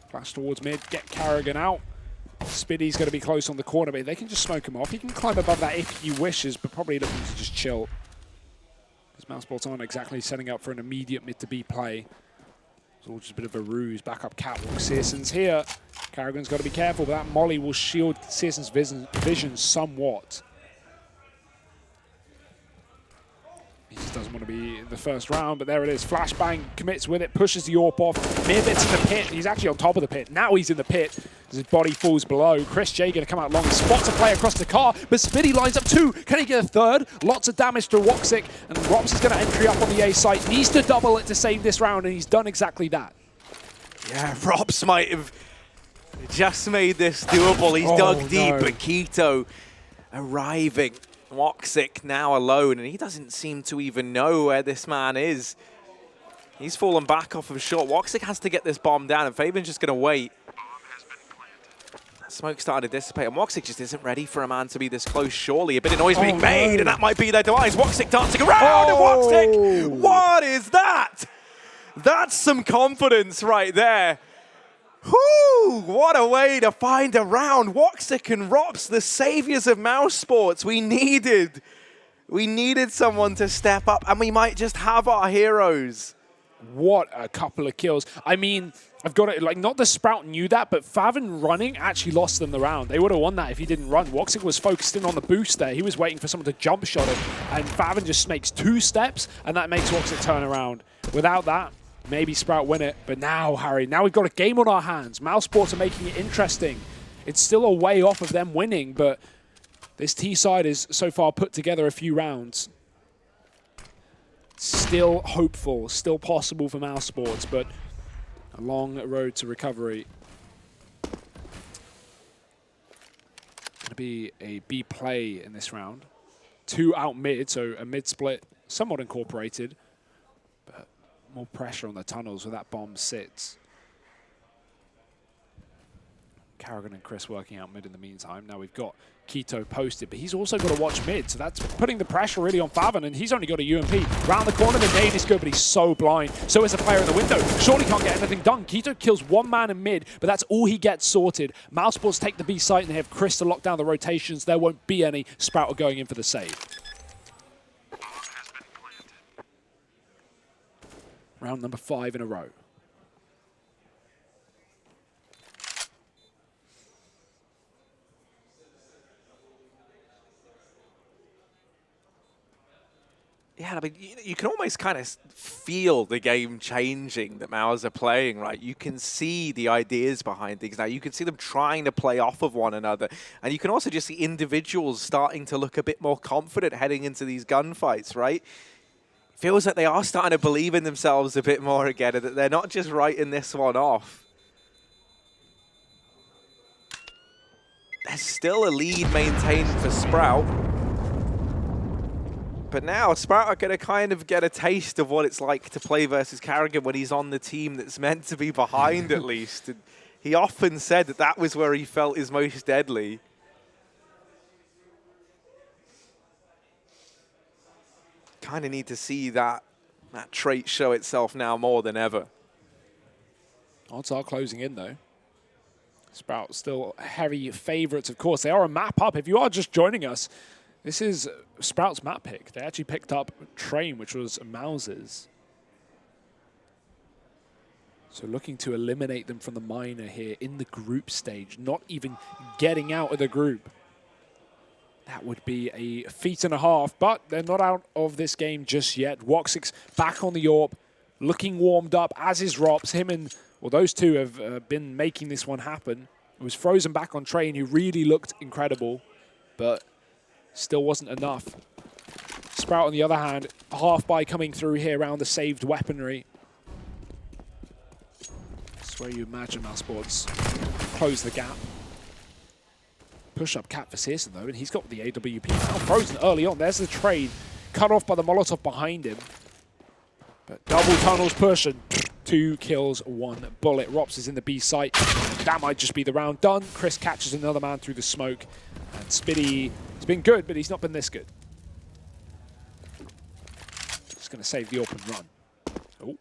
flash towards mid, get Carrigan out. Spiddy's going to be close on the corner, but they can just smoke him off. He can climb above that if he wishes, but probably looking to just chill. Because mousesports aren't exactly setting up for an immediate mid to B play. It's all just a bit of a ruse. Back up catwalk. Searson's here. Carrigan's got to be careful, but that molly will shield Searson's vision somewhat. He just doesn't want to be in the first round, but there it is. Flashbang commits with it, pushes the AWP off. Mirbit's in the pit. He's actually on top of the pit. Now he's in the pit as his body falls below. Chris J going to come out long. He spots a player across the car, but Spiddy lines up two. Can he get a third? Lots of damage to Woxic, and Rops is going to entry up on the A site. Needs to double it to save this round, and he's done exactly that. Yeah, Rops might have just made this doable. He's dug deep, but Keto arriving. Woxic now alone, and he doesn't seem to even know where this man is. He's fallen back off of short. Woxic has to get this bomb down, and Fabian's just going to wait. That smoke started to dissipate, and Woxic just isn't ready for a man to be this close, surely. A bit of noise being made, and that might be their demise. Woxic dancing around, and Woxic, what is that? That's some confidence right there. Whoo! What a way to find a round. Woxic and Rops, the saviors of mousesports. We needed someone to step up, and we might just have our heroes. What a couple of kills. I mean, I've got it, like, not the Sprout knew that, but Faven running actually lost them the round. They would have won that if he didn't run. Woxic was focused in on the boost there. He was waiting for someone to jump shot him, and Faven just makes 2 steps, and that makes Woxic turn around. Without that, maybe Sprout win it, but now, Harry, now we've got a game on our hands. mousesports are making it interesting. It's still a way off of them winning, but this T side is so far put together a few rounds. Still hopeful, still possible for mousesports, but a long road to recovery. Going to be a B play in this round. 2 out mid, so a mid split, somewhat incorporated. More pressure on the tunnels where that bomb sits. Carrigan and Chris working out mid in the meantime. Now we've got Keto posted, but he's also got to watch mid, so that's putting the pressure really on Faven, and he's only got a UMP. Round the corner, the nade is good, but he's so blind. So is the player in the window. Surely can't get anything done. Keto kills 1 man in mid, but that's all he gets sorted. mousesports take the B site, and they have Chris to lock down the rotations. There won't be any. Sprout are going in for the save. Round number 5 in a row. Yeah, I mean, you can almost kind of feel the game changing that Mouse are playing, right? You can see the ideas behind things now. You can see them trying to play off of one another. And you can also just see individuals starting to look a bit more confident heading into these gunfights, right? Feels like they are starting to believe in themselves a bit more again, and that they're not just writing this one off. There's still a lead maintained for Sprout. But now Sprout are going to kind of get a taste of what it's like to play versus Carrigan when he's on the team that's meant to be behind at least. And he often said that that was where he felt his most deadly. Kind of need to see that trait show itself now more than ever. Odds are closing in, though. Sprout still heavy favorites, of course. They are a map up. If you are just joining us, this is Sprout's map pick. They actually picked up Train, which was Mouse's. So looking to eliminate them from the minor here in the group stage, not even getting out of the group. That would be a feat and a half, but they're not out of this game just yet. Woxic's back on the AWP, looking warmed up, as is Rops. Him and, well, those two have been making this one happen. It was Frozen back on Train, who really looked incredible, but still wasn't enough. Sprout, on the other hand, half by coming through here around the saved weaponry. That's where you imagine mousesports close the gap. Push-up cap for Searson, though, and he's got the AWP now. Frozen early on. There's the trade. Cut off by the Molotov behind him. But double tunnels push, and 2 kills, 1 bullet. Rops is in the B site. That might just be the round done. Chris catches another man through the smoke. And Spitty has been good, but he's not been this good. Just going to save the open run. Oh.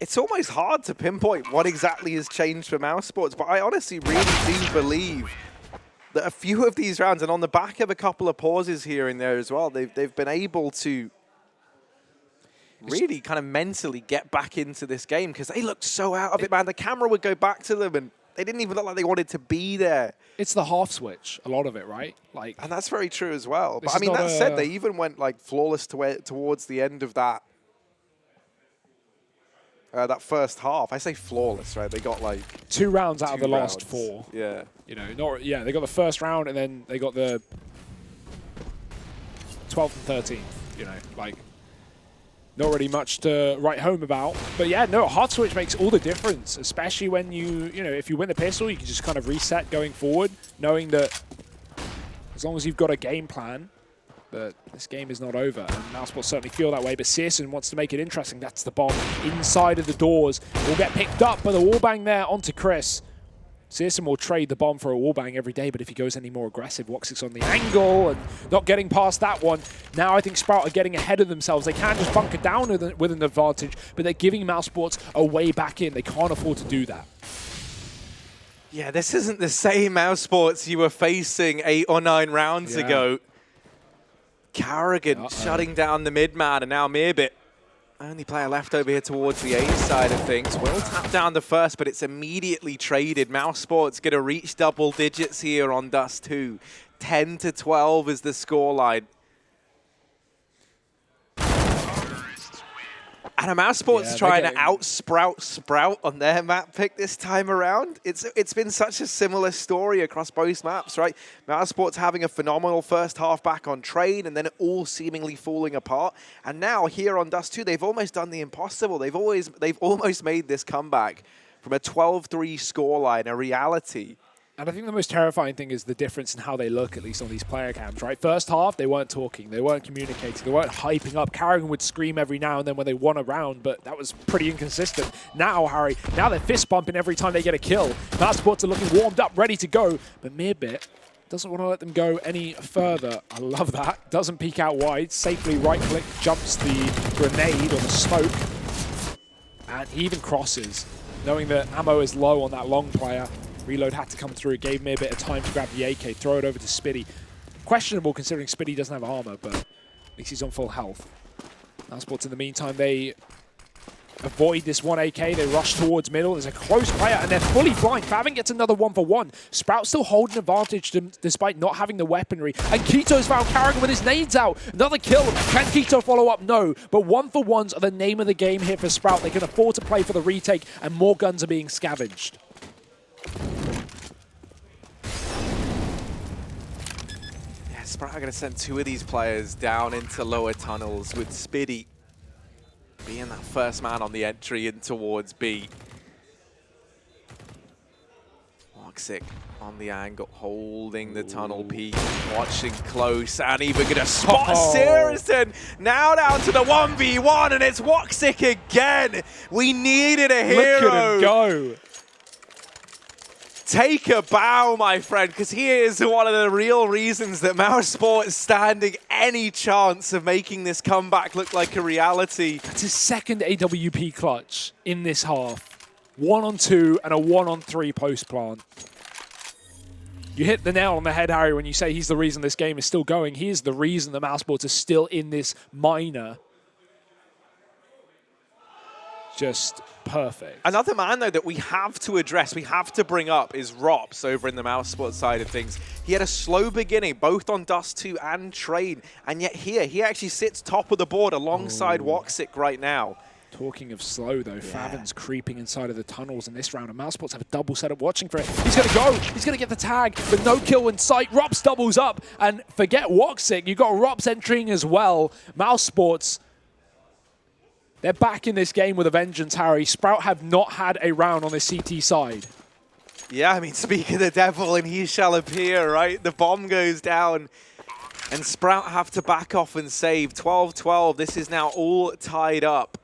It's almost hard to pinpoint what exactly has changed for mousesports, but I honestly really do believe that a few of these rounds, and on the back of a couple of pauses here and there as well, they've been able to really kind of mentally get back into this game because they looked so out of it, man. The camera would go back to them and they didn't even look like they wanted to be there. It's the half switch, a lot of it, right? Like, and that's very true as well. But I mean, that said, they even went like flawless towards the end of that that first half. I say flawless, right? They got like 2 rounds out of the last 4. Yeah. You know, they got the first round and then they got the 12th and 13th, you know, like not really much to write home about. But yeah, no, hard switch makes all the difference, especially when you know, if you win the pistol, you can just kind of reset going forward, knowing that as long as you've got a game plan, that this game is not over. And mousesports certainly feel that way, but Searson wants to make it interesting. That's the bomb inside of the doors. It will get picked up by the wallbang there onto Chris. Searson will trade the bomb for a wallbang every day, but if he goes any more aggressive, Woxic's on the angle and not getting past that one. Now I think Sprout are getting ahead of themselves. They can just bunker down with an advantage, but they're giving mousesports a way back in. They can't afford to do that. Yeah, this isn't the same mousesports you were facing 8 or 9 rounds ago. Carrigan shutting down the mid-man, and now Mirbit, only player left over here towards the A side of things, will tap down the first, but it's immediately traded. mousesports going to reach double digits here on Dust2. 10-12 is the scoreline. And mousesports trying to out-Sprout on their map pick this time around. It's been such a similar story across both maps, right? mousesports having a phenomenal first half back on trade and then it all seemingly falling apart. And now here on Dust2, they've almost done the impossible. They've almost made this comeback from a 12-3 scoreline a reality. And I think the most terrifying thing is the difference in how they look, at least on these player cams, right? First half, they weren't talking, they weren't communicating, they weren't hyping up. Carrigan would scream every now and then when they won a round, but that was pretty inconsistent. Now, Harry, now they're fist bumping every time they get a kill. mousesports are looking warmed up, ready to go, but Mirbit doesn't want to let them go any further. I love that. Doesn't peek out wide, safely right-click, jumps the grenade or the smoke, and he even crosses, knowing that ammo is low on that long player. Reload had to come through. It gave me a bit of time to grab the AK, throw it over to Spitty. Questionable considering Spitty doesn't have armor, but at least he's on full health. mousesports in the meantime, they avoid this 1 AK. They rush towards middle. There's a close player, and they're fully blind. Favin gets another 1-for-1. Sprout still holding advantage despite not having the weaponry. And Keto's found Carrigan with his nades out. Another kill. Can Keto follow up? No. But 1-for-1s are the name of the game here for Sprout. They can afford to play for the retake, and more guns are being scavenged. Sprout are going to send 2 of these players down into lower tunnels with Spitty being that first man on the entry in towards B. Woxic on the angle, holding the tunnel peak, watching close, and even going to spot Searson. Now down to the 1v1, and it's Woxic again. We needed a hero. Look at him go. Take a bow, my friend, because he is one of the real reasons that mousesports standing any chance of making this comeback look like a reality. That's his second AWP clutch in this half. 1-on-2 and a 1-on-3 post plant. You hit the nail on the head, Harry, when you say he's the reason this game is still going. He is the reason that mousesports are still in this minor. Just perfect. Another man, though, that we have to address, we have to bring up is Rops over in the mousesports side of things. He had a slow beginning, both on Dust2 and Trade, and yet here, he actually sits top of the board alongside Woxic right now. Talking of slow, though, Favin's creeping inside of the tunnels in this round, and mousesports have a double setup watching for it. He's going to go. He's going to get the tag, but no kill in sight. Rops doubles up, and forget Woxic. You've got Rops entering as well. mousesports, they're back in this game with a vengeance, Harry. Sprout have not had a round on the CT side. Yeah, I mean, speak of the devil, and he shall appear, right? The bomb goes down, and Sprout have to back off and save. 12-12, this is now all tied up.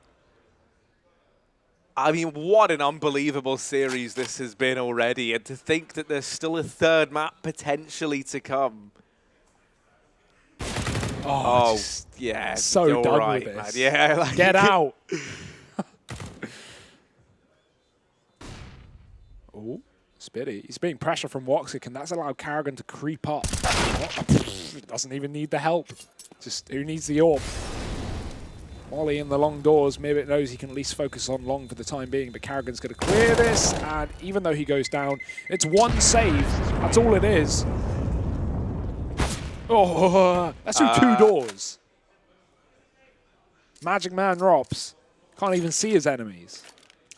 I mean, what an unbelievable series this has been already. And to think that there's still a third map potentially to come. Oh yeah. So you're done right, with this. man. Yeah, like Get out. Oh, Spitty. He's being pressure from Woxic, and that's allowed Karrigan to creep up. Doesn't even need the help. Just who needs the AWP? Molly in the long doors. Maybe it knows he can at least focus on long for the time being, but Karrigan's going to clear this, and even though he goes down, it's one save. That's all it is. Oh, that's through 2 doors. Magic Man Rops can't even see his enemies.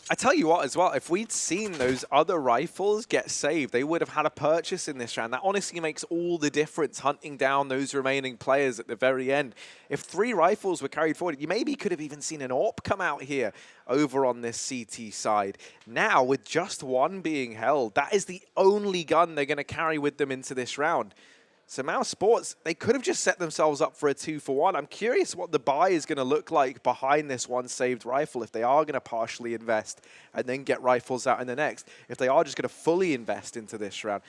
I tell you what as well, if we'd seen those other rifles get saved, they would have had a purchase in this round. That honestly makes all the difference, hunting down those remaining players at the very end. If 3 rifles were carried forward, you maybe could have even seen an AWP come out here over on this CT side. Now, with just 1 being held, that is the only gun they're going to carry with them into this round. So mousesports, they could have just set themselves up for a 2-for-1. I'm curious what the buy is going to look like behind this 1 saved rifle, if they are going to partially invest and then get rifles out in the next, if they are just going to fully invest into this round.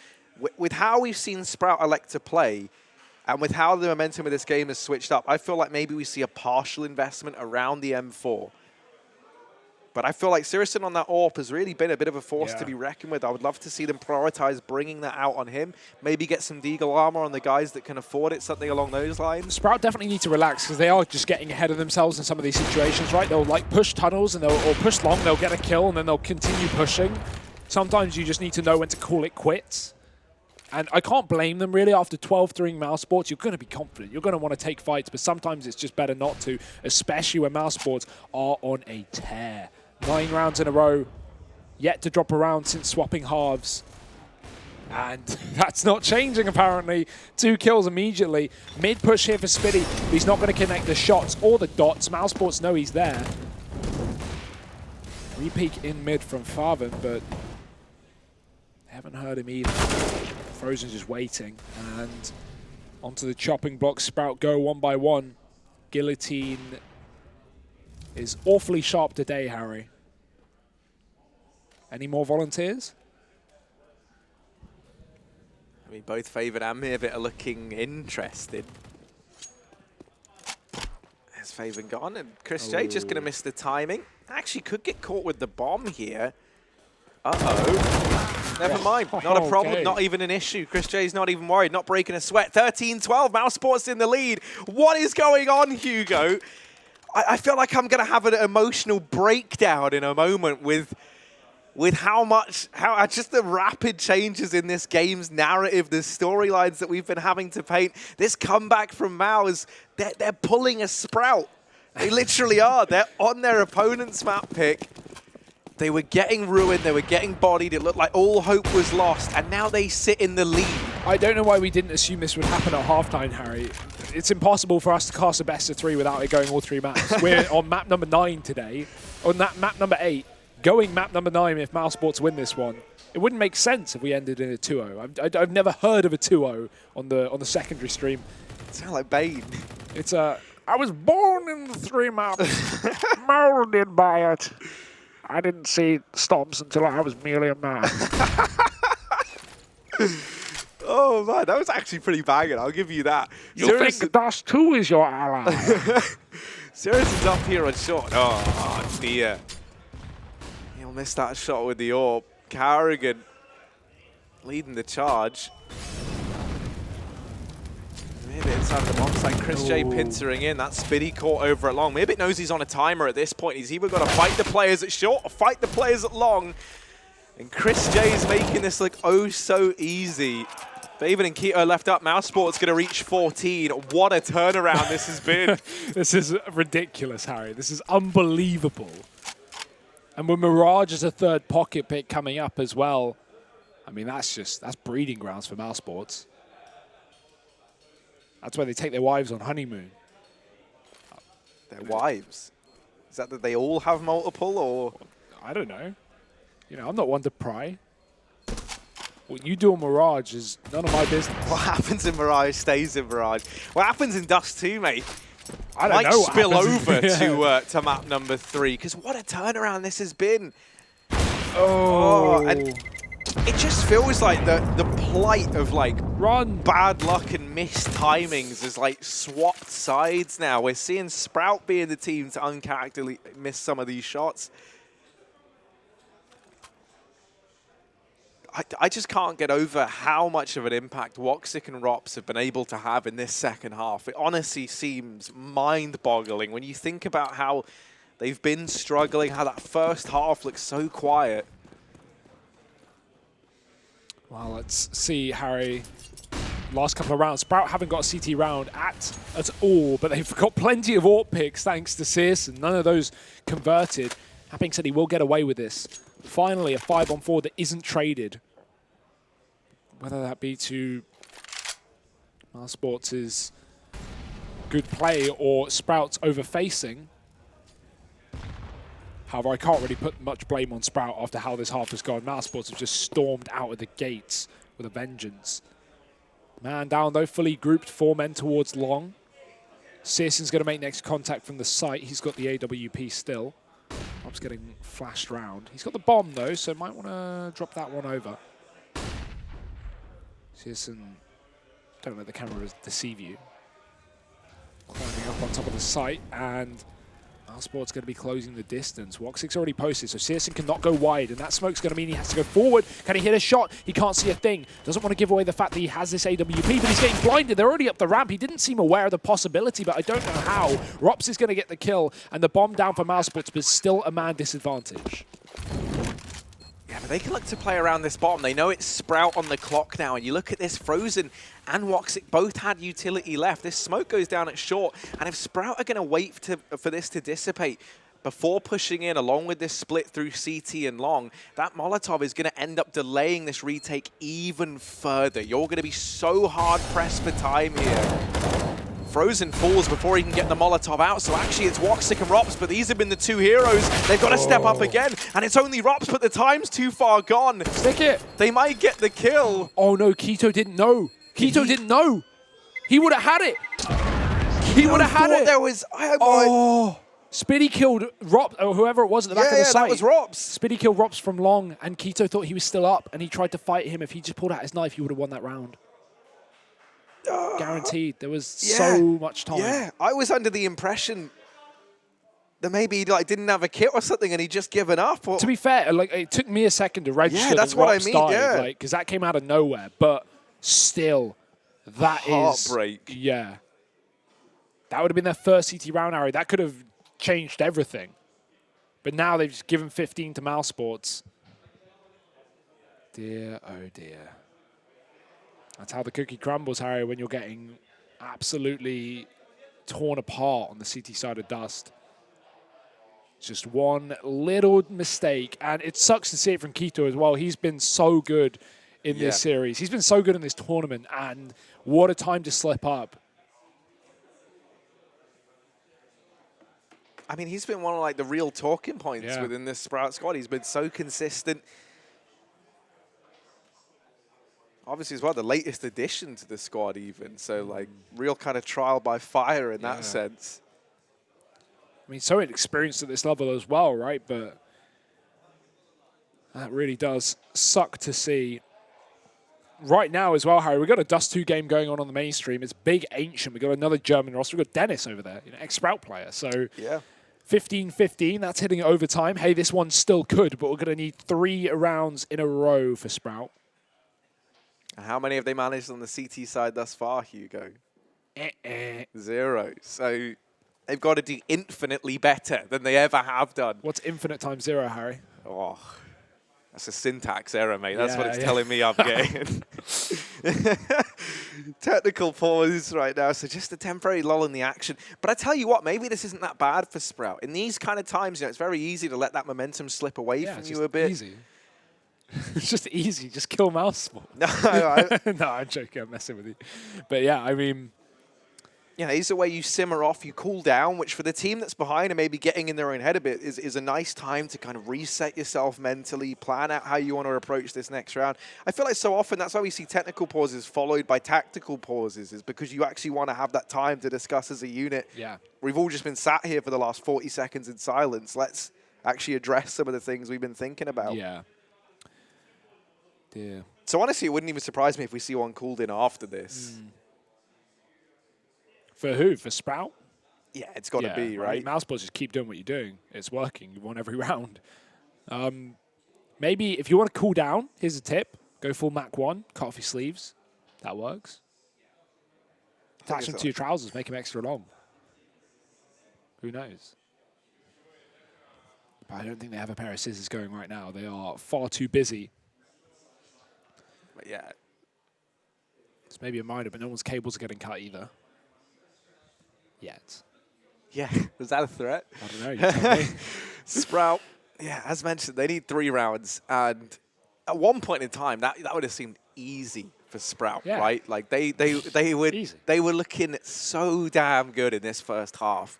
With how we've seen Sprout elect to play, and with how the momentum of this game has switched up, I feel like maybe we see a partial investment around the M4. But I feel like Syrison on that AWP has really been a bit of a force to be reckoned with. I would love to see them prioritize bringing that out on him. Maybe get some Deagle armor on the guys that can afford it, something along those lines. Sprout definitely need to relax because they are just getting ahead of themselves in some of these situations, right? They'll like push tunnels and or push long, they'll get a kill and then they'll continue pushing. Sometimes you just need to know when to call it quits. And I can't blame them really. After 12-3 mousesports, you're going to be confident. You're going to want to take fights, but sometimes it's just better not to, especially when mousesports are on a tear. 9 rounds in a row, yet to drop a round since swapping halves. And that's not changing, apparently. 2 kills immediately. Mid push here for Spitty. He's not going to connect the shots or the dots. mousesports know he's there. Repeak in mid from Farven, but haven't heard him either. Frozen's just waiting. And onto the chopping block. Sprout go 1 by 1. Guillotine is awfully sharp today, Harry. Any more volunteers? I mean, both Favoured and Mirvit are looking interested. There's Favoured gone, and Chris J just going to miss the timing. Actually could get caught with the bomb here. Uh-oh. Never mind. Not a problem. Not even an issue. Chris J's not even worried. Not breaking a sweat. 13-12. mousesports in the lead. What is going on, Hugo? I feel like I'm going to have an emotional breakdown in a moment with how just the rapid changes in this game's narrative, the storylines that we've been having to paint. This comeback from Mouse, they're pulling a Sprout. They literally are. They're on their opponent's map pick. They were getting ruined. They were getting bodied. It looked like all hope was lost, and now they sit in the lead. I don't know why we didn't assume this would happen at halftime, Harry. It's impossible for us to cast a best of 3 without it going all 3 maps. We're on map number 9 today. On that map number 8, going map number 9 if mousesports win this one. It wouldn't make sense if we ended in a 2-0. I've never heard of a 2-0 on the secondary stream. It sounds like Bane. It's I was born in the 3 maps, molded by it. I didn't see stomps until I was merely a man. Oh man, that was actually pretty banging. I'll give you that. You think Dust2 is your ally? Syrison's up here on shot. Oh dear. He'll miss that shot with the AWP. Karrigan leading the charge. Maybe inside the bomb site. Chris J pintering in. That Spitty caught over at long. Maybe it knows he's on a timer at this point. He's either got to fight the players at short or fight the players at long. And Chris J is making this look oh so easy. David and Keto left up. mousesports going to reach 14. What a turnaround this has been. This is ridiculous, Harry. This is unbelievable. And with Mirage as a 3rd pocket pick coming up as well, I mean, that's breeding grounds for mousesports. That's where they take their wives on honeymoon. Their wives? Is that they all have multiple, or? I don't know. You know, I'm not one to pry. What you do on Mirage is none of my business. What happens in Mirage stays in Mirage. What happens in Dust 2, mate? I don't might know what spill happens. over to map number 3, because what a turnaround this has been. Oh, and it just feels like the plight of like run. bad luck and missed timings is like swapped sides now. We're seeing Sprout being the team to uncharacteristically miss some of these shots. I just can't get over how much of an impact Woxic and Rops have been able to have in this second half. It honestly seems mind-boggling when you think about how they've been struggling, how that first half looks so quiet. Well, let's see, Harry. Last couple of rounds, Sprout haven't got a CT round at all, but they've got plenty of AWP picks thanks to Searson. None of those converted. That being said, he will get away with this. Finally, a 5-on-4 that isn't traded. Whether that be to mousesports' good play or Sprout's overfacing. However, I can't really put much blame on Sprout after how this half has gone. mousesports have just stormed out of the gates with a vengeance. Man down though, fully grouped, 4 men towards long. Searson's going to make next contact from the site. He's got the AWP still. Rob's getting flashed round. He's got the bomb though, so might want to drop that one over. Searson, don't let the camera deceive you. Climbing up on top of the site, and mousesports going to be closing the distance. Woxic's already posted, so Searson cannot go wide, and that smoke's going to mean he has to go forward. Can he hit a shot? He can't see a thing. Doesn't want to give away the fact that he has this AWP, but he's getting blinded. They're already up the ramp. He didn't seem aware of the possibility, but I don't know how. Rops is going to get the kill, and the bomb down for mousesports, but still a man disadvantage. Yeah, but they can look to play around this bottom. They know it's Sprout on the clock now, and you look at this, Frozen and Woxic both had utility left. This smoke goes down at short, and if Sprout are going to wait for this to dissipate before pushing in, along with this split through CT and long, that Molotov is going to end up delaying this retake even further. You're going to be so hard-pressed for time here. Frozen falls before he can get the Molotov out, so actually it's Woxic and Rops, but these have been the two heroes. They've got to step up again, and it's only Rops, but the time's too far gone. Stick it. They might get the kill. Oh no, Keto didn't know. Keto didn't know. He would have had it. He would have had it. There was... Spiddy killed Rops, or whoever it was at the back of the site. That was Rops. Spiddy killed Rops from long, and Keto thought he was still up, and he tried to fight him. If he just pulled out his knife, he would have won that round. Guaranteed. There was so much time. Yeah, I was under the impression that maybe he didn't have a kit or something and he'd just given up. Or... To be fair, it took me a second to register. Yeah, that's what I mean. Died, because that came out of nowhere. But still, that heartbreak. Yeah, that would have been their first CT round, Harry. That could have changed everything. But now they've just given 15 to mousesports. Dear, oh dear. That's how the cookie crumbles, Harry, when you're getting absolutely torn apart on the CT side of Dust. Just one little mistake, and it sucks to see it from Keto as well. He's been so good in this series. He's been so good in this tournament, and what a time to slip up. I mean, he's been one of the real talking points within this Sprout squad. He's been so consistent. Obviously, as well, the latest addition to the squad even. So, real kind of trial by fire in that sense. I mean, so inexperienced at this level as well, right? But that really does suck to see. Right now as well, Harry, we've got a Dust2 game going on the mainstream. It's big, ancient. We've got another German roster. We've got Dennis over there, ex-Sprout player. So, 15-15, that's hitting overtime. Hey, this one still could, but we're going to need 3 rounds in a row for Sprout. How many have they managed on the CT side thus far, Hugo? 0. So they've got to do infinitely better than they ever have done. What's infinite times 0, Harry? Oh, that's a syntax error, mate. That's what it's telling me I'm getting. Technical pause right now, so just a temporary lull in the action. But I tell you what, maybe this isn't that bad for Sprout. In these kind of times, it's very easy to let that momentum slip away from you a bit. Easy. It's just easy. Just kill mousesports. No, no, I'm joking. I'm messing with you. But yeah, I mean, Yeah, these are where you simmer off, you cool down, which for the team that's behind and maybe getting in their own head a bit is a nice time to kind of reset yourself mentally, plan out how you want to approach this next round. I feel like so often that's why we see technical pauses followed by tactical pauses, is because you actually want to have that time to discuss as a unit. Yeah. We've all just been sat here for the last 40 seconds in silence. Let's actually address some of the things we've been thinking about. Yeah. Yeah. So honestly, it wouldn't even surprise me if we see one called in after this. For who? For Sprout? Yeah, it's got to be, right? Mousesports, just keep doing what you're doing. It's working. You won every round. Maybe if you want to cool down, here's a tip. Go full Mach 1, cut off your sleeves. That works. Attach them to your trousers, make them extra long. Who knows? But I don't think they have a pair of scissors going right now. They are far too busy. But yeah. It's maybe a minor, but no one's cables are getting cut either. Yet. Yeah, was that a threat? I don't know. You tell me. Sprout, yeah, as mentioned, they need 3 rounds. And at one point in time, that would have seemed easy for Sprout, right? Like they were looking so damn good in this first half.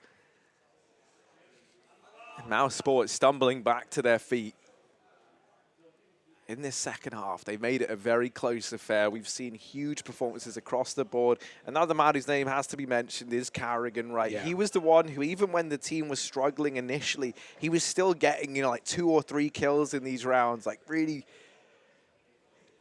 And mousesports stumbling back to their feet. In this second half, they made it a very close affair. We've seen huge performances across the board. Another man whose name has to be mentioned is Carrigan, right? Yeah. He was the one who, even when the team was struggling initially, he was still getting, like 2 or 3 kills in these rounds, like really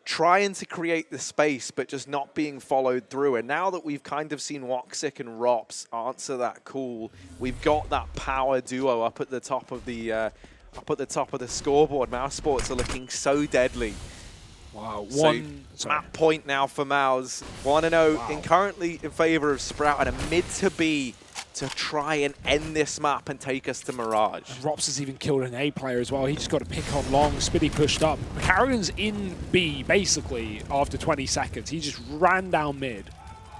trying to create the space, but just not being followed through. And now that we've kind of seen Woxic and Rops answer that call, we've got that power duo up at the top of the scoreboard. Mousesports are looking so deadly. Wow. Map point now for Mouse. 1-0 currently in favor of Sprout, and a mid to B to try and end this map and take us to Mirage. And Rops has even killed an A player as well. He just got to pick on long. Spitty pushed up. Carrigan's in B, basically, after 20 seconds. He just ran down mid.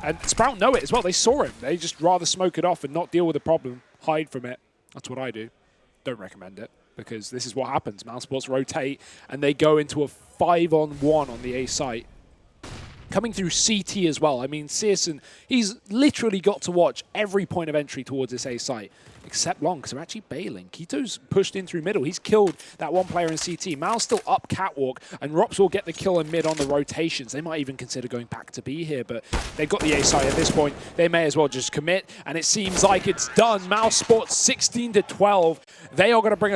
And Sprout know it as well. They saw him. They just rather smoke it off and not deal with the problem. Hide from it. That's what I do. Don't recommend it, because this is what happens. Mousesports rotate, and they go into a 5-on-1 on the A site. Coming through CT as well. I mean, Searson, he's literally got to watch every point of entry towards this A site, except Long, because they're actually bailing. Kito's pushed in through middle. He's killed that one player in CT. Mal's still up catwalk, and Rops will get the kill in mid on the rotations. They might even consider going back to B here, but they've got the A site at this point. They may as well just commit, and it seems like it's done. Mousesports 16-12. They are going to bring